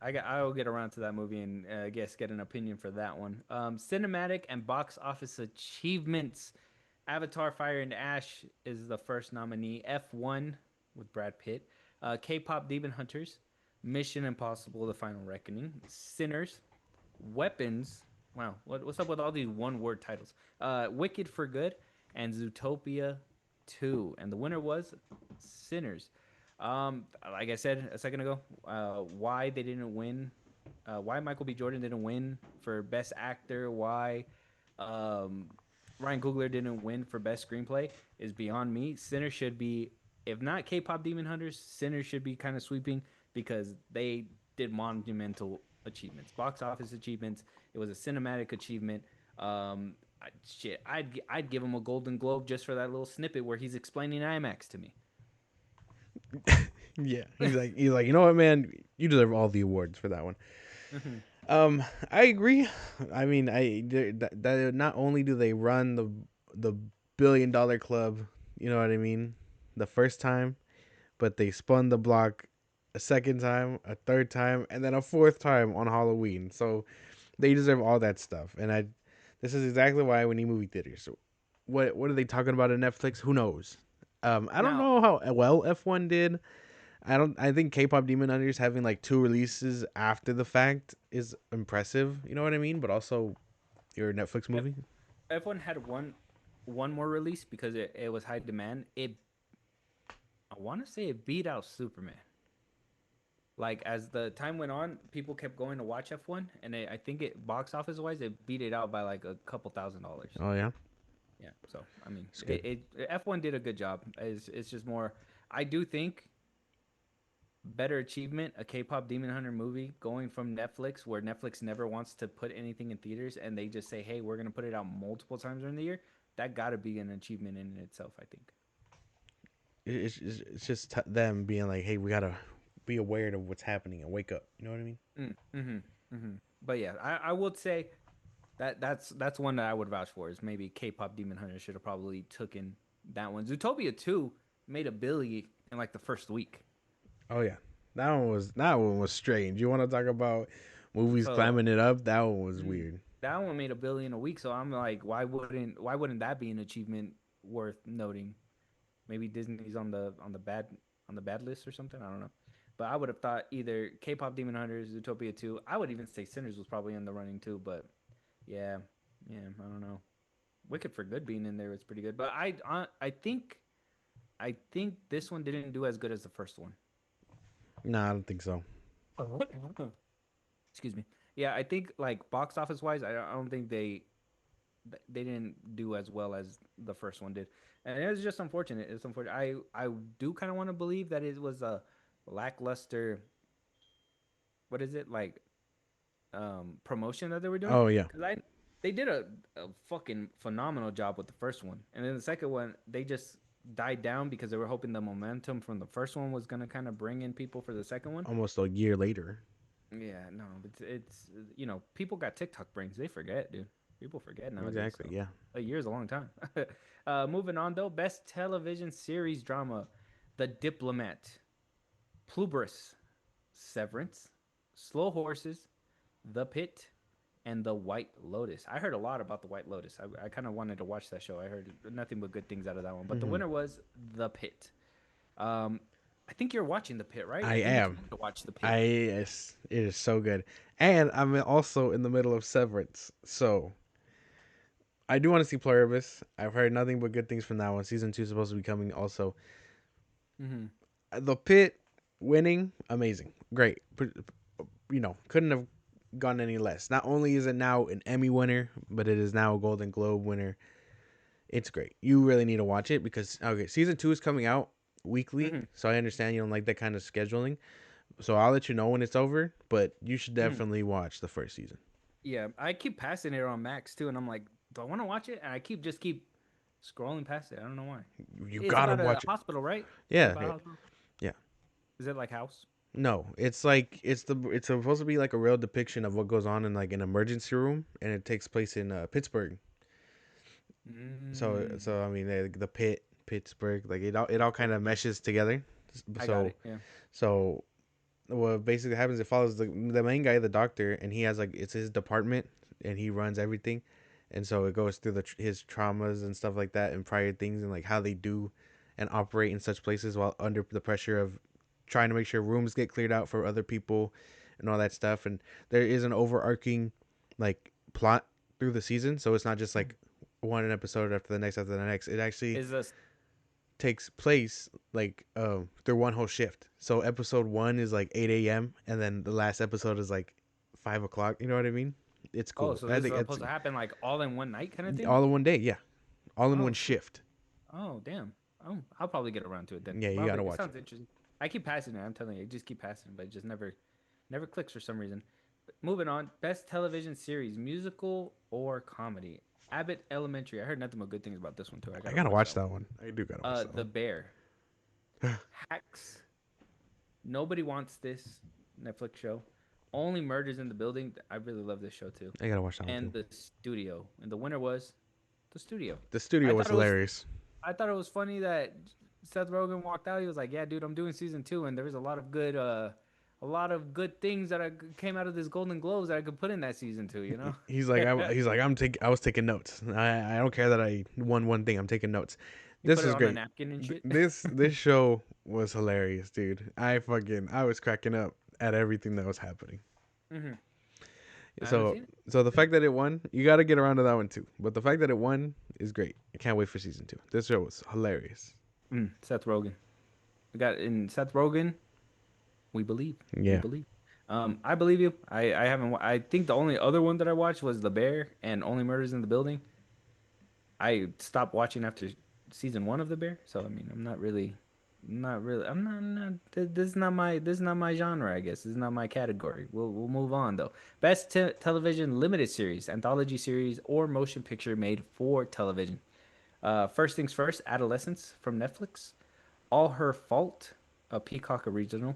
I'll get around to that movie and I guess get an opinion for that one. Cinematic and box office achievements. Avatar: Fire and Ash is the first nominee. F1 with Brad Pitt. K-pop Demon Hunters. Mission Impossible: The Final Reckoning. Sinners. Weapons. Wow, what's up with all these one-word titles? Wicked for Good and Zootopia 2, and the winner was Sinners. Like I said a second ago, why they didn't win, why Michael B. Jordan didn't win for Best Actor, why um, Ryan Coogler didn't win for Best Screenplay is beyond me. Sinners should be, if not K-pop Demon Hunters, Sinners should be kind of sweeping because they did monumental achievements, box office achievements. It was a cinematic achievement. Shit, I'd give him a Golden Globe just for that little snippet where he's explaining IMAX to me. Yeah. He's like, you know what, man? You deserve all the awards for that one. Mhm. I agree. I mean, that not only do they run the $1 billion club, you know what I mean, the first time, but they spun the block a second time, a third time, and then a fourth time on Halloween. So they deserve all that stuff. And this is exactly why we need movie theaters. So what are they talking about on Netflix? Who knows? I don't Now, know how well F1 did. I think K-pop Demon Hunters having like two releases after the fact is impressive. You know what I mean? But also your Netflix F- movie. F1 had one more release because it was high demand. I want to say it beat out Superman. Like as the time went on, people kept going to watch F1, and I think it box office wise, it beat it out by like a couple $1,000. Oh yeah, Yeah, so I mean, it's good. F1 did a good job. It's just more. I do think better achievement a K-pop Demon Hunter movie going from Netflix, where Netflix never wants to put anything in theaters, and they just say, "Hey, we're gonna put it out multiple times during the year." That got to be an achievement in itself, I think. It's just them being like, hey, we gotta be aware of what's happening and wake up. You know what I mean? Mm-hmm. Mm-hmm. But yeah, I would say that's one that I would vouch for is maybe K-pop Demon Hunter should have probably taken that one. Zootopia 2 made a billion in like the first week. Oh yeah, that one was strange. You want to talk about movies So climbing it up? That one was mm, weird. that one made a billion a week. So I'm like, why wouldn't that be an achievement worth noting? Maybe Disney's on the bad list or something. I don't know. But I would have thought either K-pop Demon Hunters, Zootopia 2. I would even say Sinners was probably in the running too. But yeah, yeah, I don't know. Wicked for Good being in there was pretty good. But I think this one didn't do as good as the first one. Nah, I don't think so. Excuse me. Yeah, I think like box office wise, I don't think they didn't do as well as the first one did, and it was just unfortunate. It's unfortunate. I do kind of want to believe that it was a lackluster. What is it like? Promotion that they were doing Oh yeah, because I they did a fucking phenomenal job with the first one, and then the second one they just died down because they were hoping the momentum from the first one was gonna kind of bring in people for the second one. almost a year later. Yeah, no, it's people got TikTok brains. They forget, dude. People forget nowadays. Exactly. So Yeah. a year's a long time. Moving on though, best television series drama: The Diplomat, Plubris, Severance, Slow Horses, The Pit, and The White Lotus. I heard a lot about The White Lotus. I kind of wanted to watch that show. I heard nothing but good things out of that one. But the Hmm. winner was The Pit. Um, I think you're watching The Pit, right? I I think you am. told me to watch The I Pit. Yes, it is so good, and I'm also in the middle of Severance, so I do want to see Pluribus. I've heard nothing but good things from that one. Season 2 is supposed to be coming also. Mm-hmm. The Pit winning, amazing, great. Couldn't have gone any less. Not only is it now an Emmy winner, but it is now a Golden Globe winner. It's great. You really need to watch it because okay, season 2 is coming out weekly, Mm-hmm. so I understand you don't like that kind of scheduling. So I'll let you know when it's over, but you should Mm-hmm. definitely watch the first season. Yeah, I keep passing it on Max too, and I'm like, do I want to watch it? And I keep scrolling past it. I don't know why. You It's gotta about a watch it. hospital, right? Is it Yeah, about a hospital? yeah. Is it like House? No, it's like it's supposed to be like a real depiction of what goes on in like an emergency room, and it takes place in Pittsburgh. So Mm, I mean the Pittsburgh, like it all kind Pittsburgh. of meshes together. I got So it. Yeah. so what basically happens, it follows the main guy, the doctor, and he has like, it's his department, and he runs everything, and so it goes through his traumas and stuff like that, and prior things, and like how they do and operate in such places while under the pressure of trying to make sure rooms get cleared out for other people and all that stuff. And there is an overarching like plot through the season, so it's not just like one episode after the next. It actually Is this takes place like through one whole shift. So episode one is like 8 a.m. and then the last episode is like 5 o'clock. You know what I mean? It's Oh, cool. so I this is think it's supposed to happen like all in one night kind of thing? all in one day. Yeah, all in Oh, one sweet. shift. Oh, damn. Oh, I'll probably get around to it then. Yeah, you Probably. gotta It watch it. sounds interesting. I keep passing it. I'm telling you, I just keep passing, but it just never clicks for some reason. But moving on, best television series, musical or comedy? Abbott Elementary. I heard nothing but good things about this one too. I I gotta gotta watch watch that one. that one. I do gotta watch that The one. Bear, Hacks. Nobody wants this Netflix show. Only Murders in the Building. I really love this show too. I gotta watch that one And too. The Studio. And the winner was The Studio. The I studio was thought it was hilarious. I thought it was funny that Seth Rogen walked out. He was like, "Yeah, dude, I'm doing season 2, and there was a lot of good things that came out of this Golden Globes that I could put in that season 2." You know, He's like, I was taking notes. I don't care that I won one thing. I'm taking notes. he put This it is on a great. napkin and shit. This show was hilarious, dude. I was cracking up at everything that was happening. Hmm. I haven't So seen it. so the fact that it won, you got to get around to that one too. But the fact that it won is great. I can't wait for season 2. This show was hilarious. Seth Rogen. We got in Seth Rogen. We believe. We Yeah. believe. I believe you. I haven't. I think the only other one that I watched was The Bear and Only Murders in the Building. I stopped watching after season 1 of The Bear, so I mean, I'm not really, not really. I'm not. This is not my. This is not my genre. I guess this is not my category. We'll move on though. Best television limited series, anthology series, or motion picture made for television. First things first. Adolescence from Netflix. All Her Fault, a Peacock original.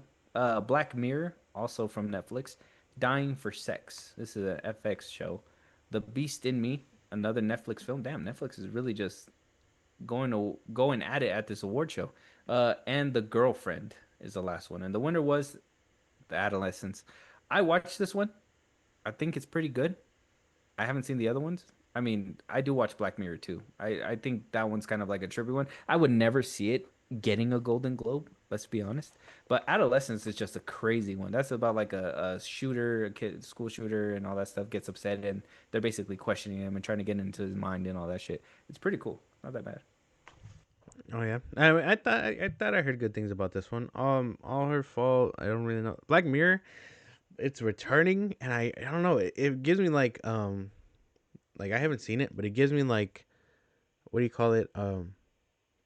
Black Mirror, also from Netflix. Dying for Sex. This is an FX show. The Beast in Me, another Netflix film. Damn, Netflix is really just going at it at this award show. And The Girlfriend is the last one, and the winner was The Adolescence. I watched this one. I think it's pretty good. I haven't seen the other ones. I mean, I do watch Black Mirror too. I think that one's kind of like a trippy one. I would never see it getting a Golden Globe, let's be honest. But Adolescence is just a crazy one. That's about like a shooter, a kid, school shooter, and all that stuff gets upset, and they're basically questioning him and trying to get into his mind and all that shit. It's pretty cool. Not that bad. Oh yeah. I thought I heard good things about this one. All Her Fault. I don't really know. Black Mirror. It's returning, and I don't know. It gives me like I haven't seen it, but it gives me like, what do you call it?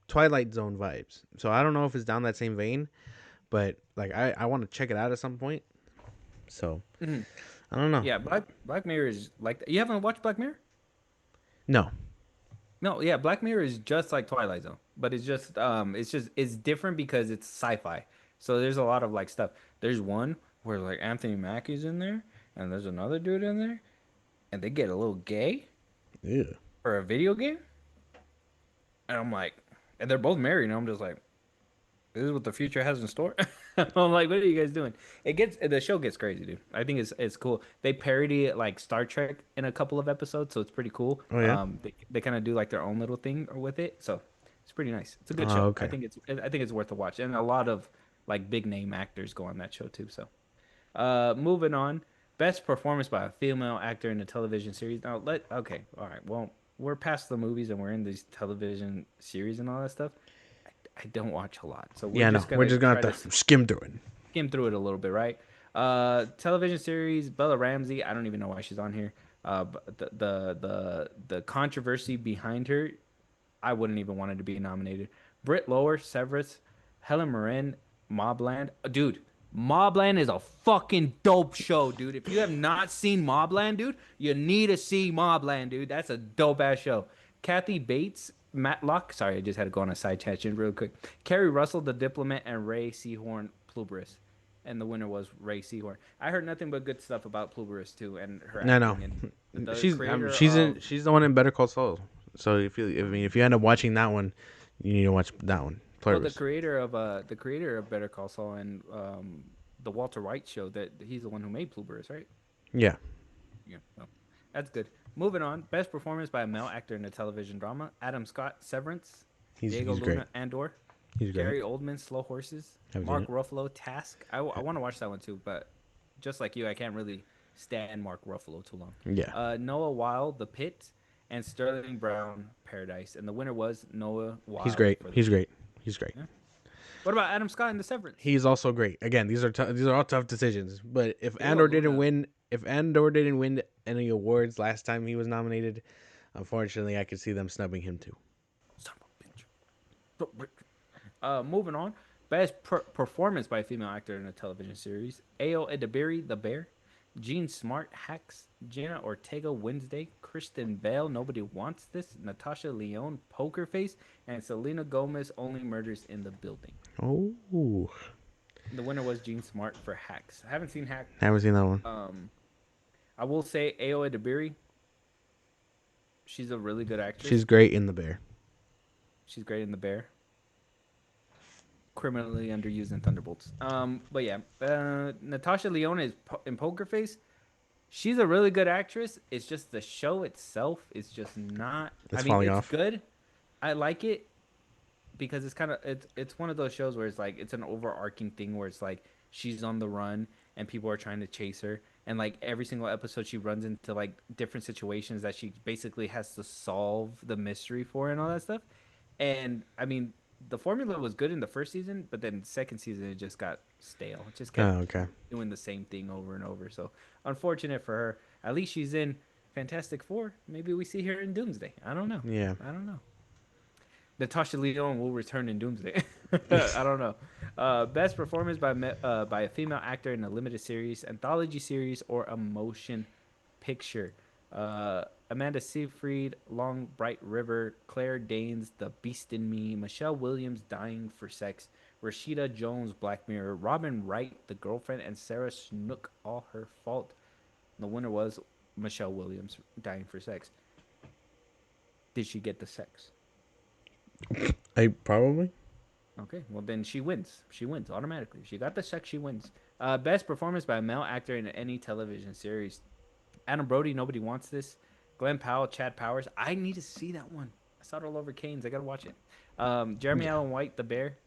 Twilight Zone vibes. So I don't know if it's down that same vein, but like I want to check it out at some point. So Hmm. I don't know. Yeah, Black Mirror is like that. You haven't watched Black Mirror? No. No, yeah, Black Mirror is just like Twilight Zone, but it's different because it's sci-fi. So there's a lot of like stuff. There's one where like Anthony Mackie's in there, and there's another dude in there, and they get a little gay Yeah. for a video game, and I'm like, and they're both married, and I'm just like, this is what the future has in store. I'm like, what are you guys doing? The show gets crazy, dude. I think it's cool. They parody it like Star Trek in a couple of episodes, so it's pretty cool. Oh yeah. They kind of do like their own little thing with it, so it's pretty nice. It's a good Oh show. okay. I think it's worth a watch, and a lot of like big name actors go on that show too. So, moving on, best performance by a female actor in a television series. Now okay, all right. Well, we're past the movies and we're in these television series and all that stuff. I don't watch a lot, so we're Yeah. No. just We're gonna just gonna try have to to skim through it. skim through it a little bit, right? Television series Bella Ramsey. I don't even know why she's on here. But the controversy behind her, I wouldn't even want her to be nominated. Britt Lower, Severus, Helen Mirren, Mobland. Dude, Mobland is a fucking dope show, dude. If you have not seen Mobland, dude, you need to see Mobland, dude. That's a dope ass show. Kathy Bates, Matlock. Sorry, I just had to go on a side tangent real quick. Carrie Russell, The Diplomat, and Ray Seahorn, Pluberus. And the winner was Ray Seahorn. I heard nothing but good stuff about Pluberus too, and her No. No. acting. And the creator of She's the one in Better Call Saul. So if you end up watching that one, you need to watch that one. Well, Pluribus. the creator of Better Call Saul and the Walter White show, that he's the one who made Blueberries, right? Yeah, Yeah, no, that's good. Moving on, best performance by a male actor in a television drama: Adam Scott, Severance; Diego he's great. Luna, Andor; He's great. Gary Oldman, Slow Horses; Haven't seen Mark it. Ruffalo, Task. I want to watch that one too, but just like you, I can't really stand Mark Ruffalo too long. Yeah, Noah Weil, The Pit; and Sterling Brown, Paradise. And the winner was Noah he's Weil great. for The He's Pit. great. He's great. Yeah. What about Adam Scott in The Severance? He's also great. Again, these are all tough decisions. But Diego Luna. If Andor didn't win any awards last time he was nominated, unfortunately, I could see them snubbing him too. Son of a bitch. Moving on. Best performance by a female actor in a television series: Ao Edebiri, The Bear; Jean Smart, Hacks; Jenna Ortega, Wednesday; Kristen Bell, Nobody Wants This; Natasha Leone, Poker Face; and Selena Gomez, Only Murders in the Building. Oh, The winner was Jean Smart for Hacks. I haven't seen Hacks. haven't seen that one. Um, I will say Ao Edebiri. She's a really good She's actress. great in The Bear. She's great in The Bear. Criminally underused in Thunderbolts. But yeah, Natasha Leone is in Poker Face. She's a really good actress. It's just the show itself is just not. I It's mean, falling it's off. good. I like it because it's one of those shows where it's like it's an overarching thing where it's like she's on the run and people are trying to chase her, and like every single episode she runs into like different situations that she basically has to solve the mystery for and all that stuff. And I mean, the formula was good in the first season, but then second season it just got stale. It just kept Oh, okay. doing the same thing over and over. So unfortunate for her. At least she's in Fantastic Four. Maybe we see her in Doomsday. I don't know. Yeah. I don't know. Natasha Leone will return in Doomsday. I don't know. Best performance by a female actor in a limited series, anthology series, or a motion picture. Amanda Seyfried, Long Bright River; Claire Danes, The Beast in Me; Michelle Williams, Dying for Sex; Rashida Jones, Black Mirror; Robin Wright, The Girlfriend; and Sarah Snook, All Her Fault. The winner was Michelle Williams, Dying for Sex. Did she get the sex? I probably. Okay, well then she wins. She wins automatically. She got the sex. She wins. Best performance by a male actor in any television series: Adam Brody, Nobody Wants This; Glenn Powell, Chad Powers. I need to see that one. I saw it all over Canes. I gotta watch it. Jeremy Yeah. Allen White, The Bear;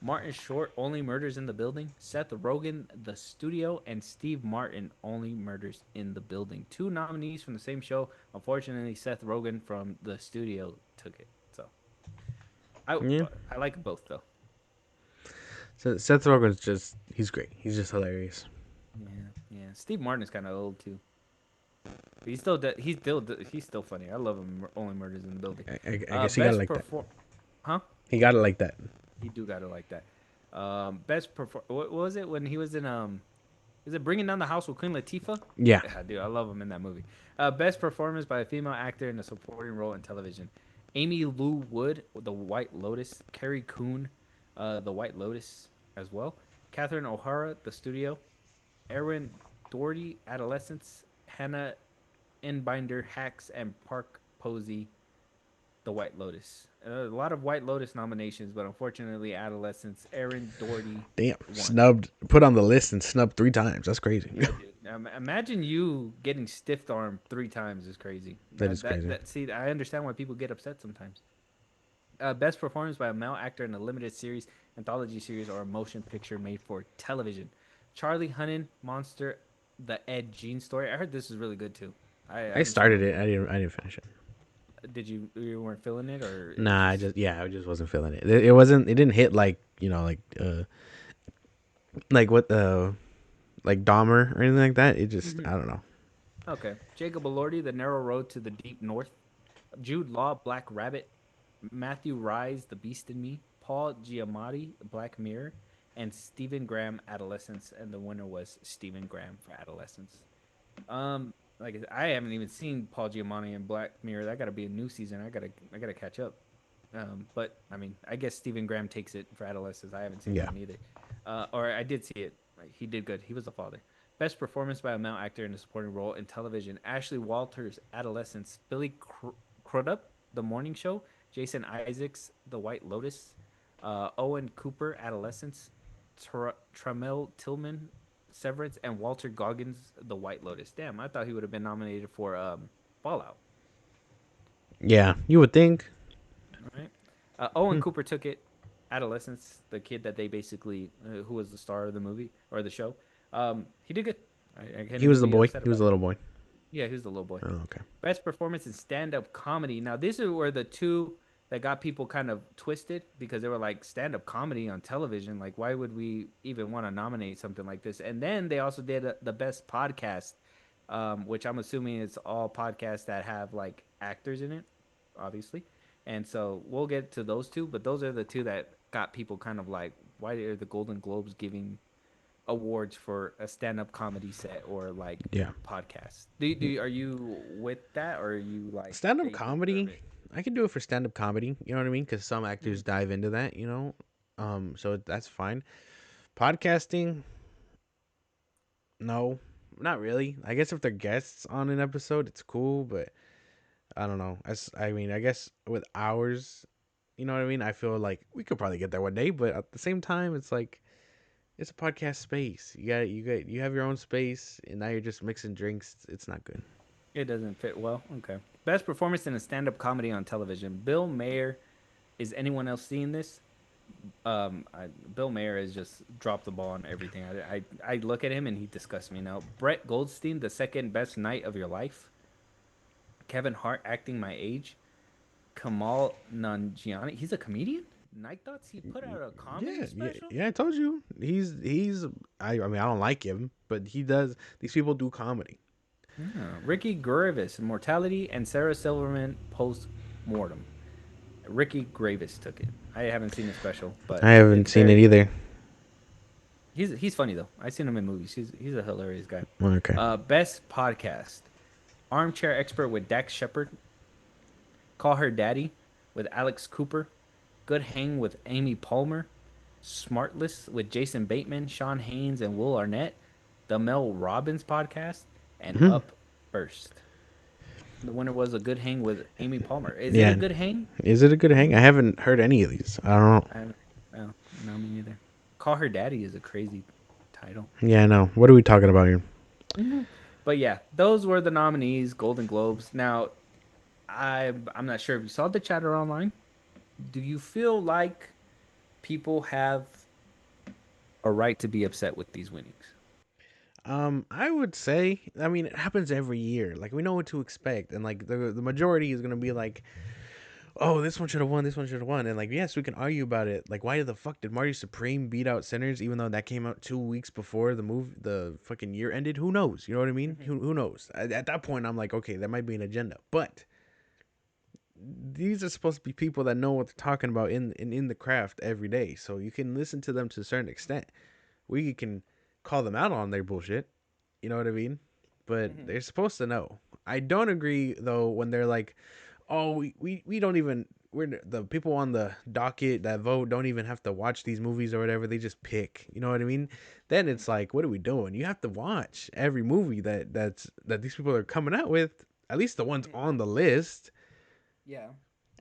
Martin Short, Only Murders in the Building; Seth Rogen, The Studio; and Steve Martin, Only Murders in the Building. Two nominees from the same show. Unfortunately, Seth Rogen from The Studio took it. So I Yeah. I like both though. So Seth Rogen's he's great. He's just hilarious. Yeah, yeah. Steve Martin is kind of old too. But he's still funny. I love him. Only Murders in the Building. I guess he got it Best like that. perform. Huh? He got it like that. He do got it like that. Best perform. What was it when he was in Is it Bringing Down the House with Queen Latifah? Yeah. Yeah, dude, I love him in that movie. Best performance by a female actor in a supporting role in television: Amy Lou Wood, The White Lotus; Carrie Coon, The White Lotus as well; Catherine O'Hara, The Studio; Erin Doherty, Adolescence; Hannah Inbinder, Hacks; and Park Posey, The White Lotus. A lot of White Lotus nominations, but unfortunately, Adolescence, Erin Doherty Damn. won. Snubbed. Put on the list and snubbed 3 times. That's crazy. Yeah, dude. Imagine you getting stiff armed 3 times is crazy. That is crazy. See, I understand why people get upset sometimes. Best performance by a male actor in a limited series, anthology series, or a motion picture made for television: Charlie Hunnam, Monster, The Ed Gein Story. I heard this is really good too. I I haven't seen started it it. yet. I didn't finish it. Did you weren't feeling it, or it was Nah, just I just wasn't feeling it. It wasn't. It didn't hit like like what the like Dahmer or anything like that. It just I Mhm. don't know. Okay? Jacob Elordi, The Narrow Road to the Deep North; Jude Law, Black Rabbit; Matthew Rise, The Beast in Me; Paul Giamatti, Black Mirror; and Stephen Graham, Adolescence. And the winner was Stephen Graham for Adolescence. Like I haven't even seen Paul Giamatti in Black Mirror. That got to be a new season. I gotta catch up. But I mean, I guess Stephen Graham takes it for Adolescence. I haven't seen that Yeah. one either. Or I did see it. Like, he did good. He was the father. Best performance by a male actor in a supporting role in television: Ashley Walters, Adolescence; Billy Crudup, The Morning Show; Jason Isaacs, The White Lotus; Owen Cooper, Adolescence, Tramel Tillman, Severance, and Walter Goggins, The White Lotus. Damn, I thought he would have been nominated for Fallout. Yeah, you would think. All right. Owen Hmm. Cooper took it. Adolescence, the kid that they basically, who was the star of the movie or the show. He did good. I can't He even was the be boy. upset He was about a it. little boy. Yeah, he was the little boy. Oh, okay. Best performance in stand-up comedy. Now, these were the two that got people kind of twisted because they were like stand-up comedy on television. Like, why would we even want to nominate something like this? And then they also did the best podcast, which I'm assuming it's all podcasts that have like actors in it, obviously. And so we'll get to those two, but those are the two that got people kind of like, why are the Golden Globes giving awards for a stand-up comedy set or like Yeah. podcast? Are you with that, or are you like Stand up they deserve comedy, it? I can do it for stand up comedy. You know what I mean? Because some Mm-hmm. actors dive into that. So that's fine. Podcasting, no, not really. I guess if they're guests on an episode, it's cool, but I don't know. I mean, I guess with ours, you know what I mean. I feel like we could probably get there one day, but at the same time, it's like it's a podcast space. You have your own space, and now you're just mixing drinks. It's not good. It doesn't fit well. Okay. Best performance in a stand-up comedy on television. Bill Mayer. Is anyone else seeing this? Bill Mayer has just dropped the ball on everything. I look at him and he disgusts me now. Brett Goldstein, the second best night of your life. Kevin Hart acting my age. Kamal Nanjiani, he's a comedian. Night Thoughts, he put out a comedy Yeah, yeah, special. yeah. I told you he's. I mean, I don't like him, but he does. These people do comedy. Yeah. Ricky Gervais, Mortality, and Sarah Silverman post mortem. Ricky Gravis took it. I haven't seen the special, but I haven't it's seen it very. either. He's funny though. I've seen him in movies. He's a hilarious guy. Okay. Best podcast: Armchair Expert with Dax Shepard. Call Her Daddy with Alex Cooper. Good Hang with Amy Palmer. Smartless with Jason Bateman, Sean Haynes, and Will Arnett. The Mel Robbins podcast, and Hmm. Up First. The winner was a good hang with Amy Palmer. Is it a Yeah. good hang? Is it a good hang? I haven't heard any of these. I don't know. I don't know. No, me neither. Call Her Daddy is a crazy title. Yeah, I know. What are we talking about here? But yeah, those were the nominees, Golden Globes. Now, I'm not sure if you saw the chatter online. Do you feel like people have a right to be upset with these winnings? I would say. I mean, it happens every year. Like we know what to expect, and like the majority is gonna be like, oh, this one should have won. This one should have won. And like, yes, we can argue about it. Like, why the fuck did Marty Supreme beat out Sinners, even though that came out 2 weeks before the fucking year ended? Who knows? You know what I mean? Who knows? At that point, I'm like, okay, that might be an agenda, but these are supposed to be people that know what they're talking about in the craft every day. So you can listen to them to a certain extent. We can call them out on their bullshit. You know what I mean? But Mm-hmm. they're supposed to know. I don't agree though when they're like, "Oh, we don't even we're the people on the docket that vote don't even have to watch these movies or whatever. They just pick." You know what I mean? Then it's like, what are we doing? You have to watch every movie that these people are coming out with. At least the ones Mm-hmm. on the list, Yeah.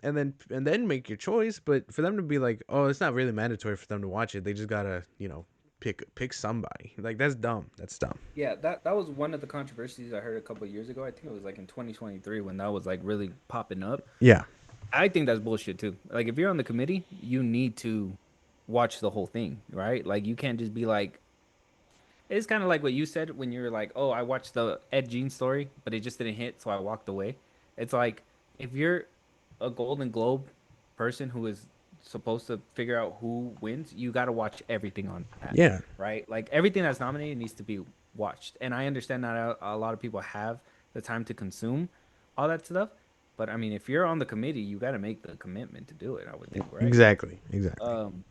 and then make your choice. But for them to be like, oh, it's not really mandatory for them to watch it. They just gotta pick somebody. Like that's dumb. That's dumb. Yeah, that was one of the controversies I heard a couple of years ago. I think it was like in 2023 when that was like really popping up. Yeah. I think that's bullshit too. Like if you're on the committee, you need to watch the whole thing, right? Like you can't just be like, it's kind of like what you said when you were like, "Oh, I watched the Ed Gein story, but it just didn't hit, so I walked away." It's like if you're a Golden Globe person who is supposed to figure out who wins, you got to watch everything on that, Yeah. right? Like everything that's nominated needs to be watched. And I understand that a lot of people have the time to consume all that stuff, but I mean, if you're on the committee, you got to make the commitment to do it, I would think, right? Exactly. Exactly. Um,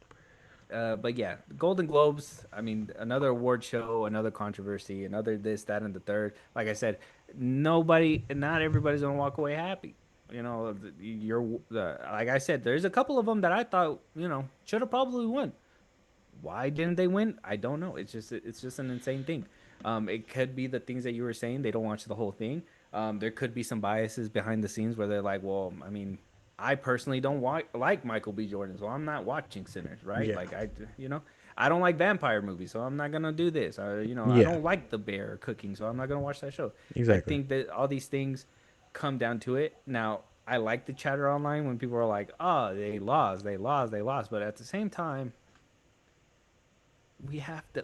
but yeah, Golden Globes. I mean, another award show, another controversy, another this, that, and the third. Like I said, not everybody's gonna walk away happy. You know, like I said, there's a couple of them that I thought should have probably won. Why didn't they win? I don't know. It's just an insane thing. It could be the things that you were saying. They don't watch the whole thing. There could be some biases behind the scenes where they're like, well, I mean, I personally don't like Michael B. Jordan, so I'm not watching Sinners, right? Yeah. Like I don't like vampire movies, so I'm not gonna do this. I Yeah. don't like The Bear cooking, so I'm not gonna watch that show. I Exactly. think that all these things come down to it. Now, I like the chatter online when people are like, "Oh, they lost," but at the same time, we have to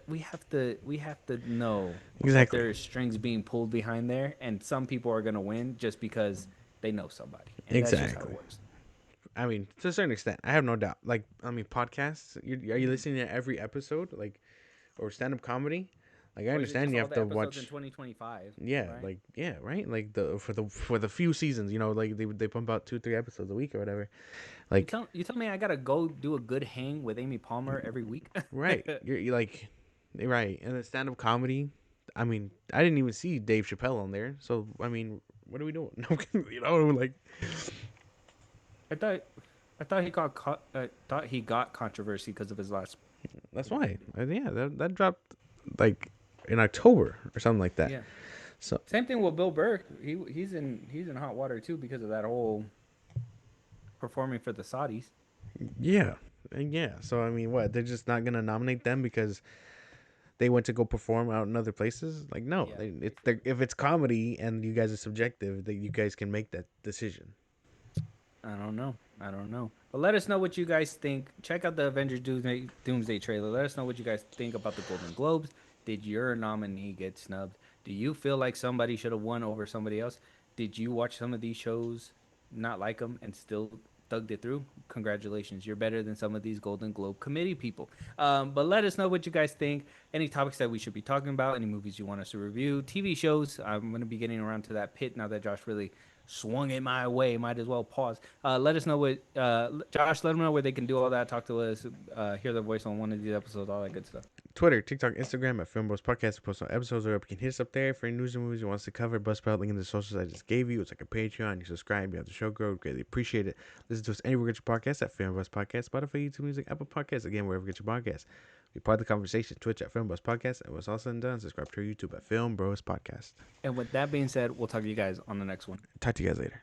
know that Exactly. there is strings being pulled behind there, and some people are gonna win just because they know somebody, and that's just how it Exactly. works. I mean, to a certain extent, I have no doubt. Like, I mean, podcasts. Are you listening to every episode, like, or stand up comedy? Like, I Or is it understand just you all have the to episodes in watch. 2025, Yeah, right? like yeah, right. Like the few seasons, like they pump out 2 3 episodes a week or whatever. Like, You tell me I gotta go do a good hang with Amy Palmer every week. right, you're like, right, and the stand up comedy. I mean, I didn't even see Dave Chappelle on there, so I mean, what are we doing? Like I thought I thought he got thought he got controversy because of his last that's why. movie. Yeah, that dropped like in October or something like that. Yeah. So Same thing with Bill Burr. He's in hot water too because of that whole performing for the Saudis. yeah, and yeah. So I mean, what? They're just not gonna nominate them because they went to go perform out in other places? Like, no, Yeah, if it's comedy and you guys are subjective, that you guys can make that decision. I don't know. I don't know. But let us know what you guys think. Check out the Avengers Doomsday trailer. Let us know what you guys think about the Golden Globes. Did your nominee get snubbed? Do you feel like somebody should have won over somebody else? Did you watch some of these shows, not like them, and still thugged it through? Congratulations. You're better than some of these Golden Globe committee people. But let us know what you guys think. Any topics that we should be talking about, any movies you want us to review, TV shows. I'm going to be getting around to that pit now that Josh really swung it my way. Might as well pause. Let us know what Josh. Let them know where they can do all that. Talk to us. Hear their voice on one of these episodes. All that good stuff. Twitter, TikTok, Instagram at FilmBros Podcast. We post on episodes or you can hit us up there for any news and movies you want us to cover. Buzzsprout, link in the socials I just gave you. It's like a Patreon. You subscribe, you have the show grow. Greatly appreciate it. Listen to us anywhere you get your podcast at FilmBros Podcast, Spotify, YouTube Music, Apple Podcasts. Again, wherever you get your podcast. Be part of the conversation. Twitch at FilmBros Podcast. And what's all said and done, subscribe to our YouTube at FilmBros Podcast. And with that being said, we'll talk to you guys on the next one. Talk to you guys later.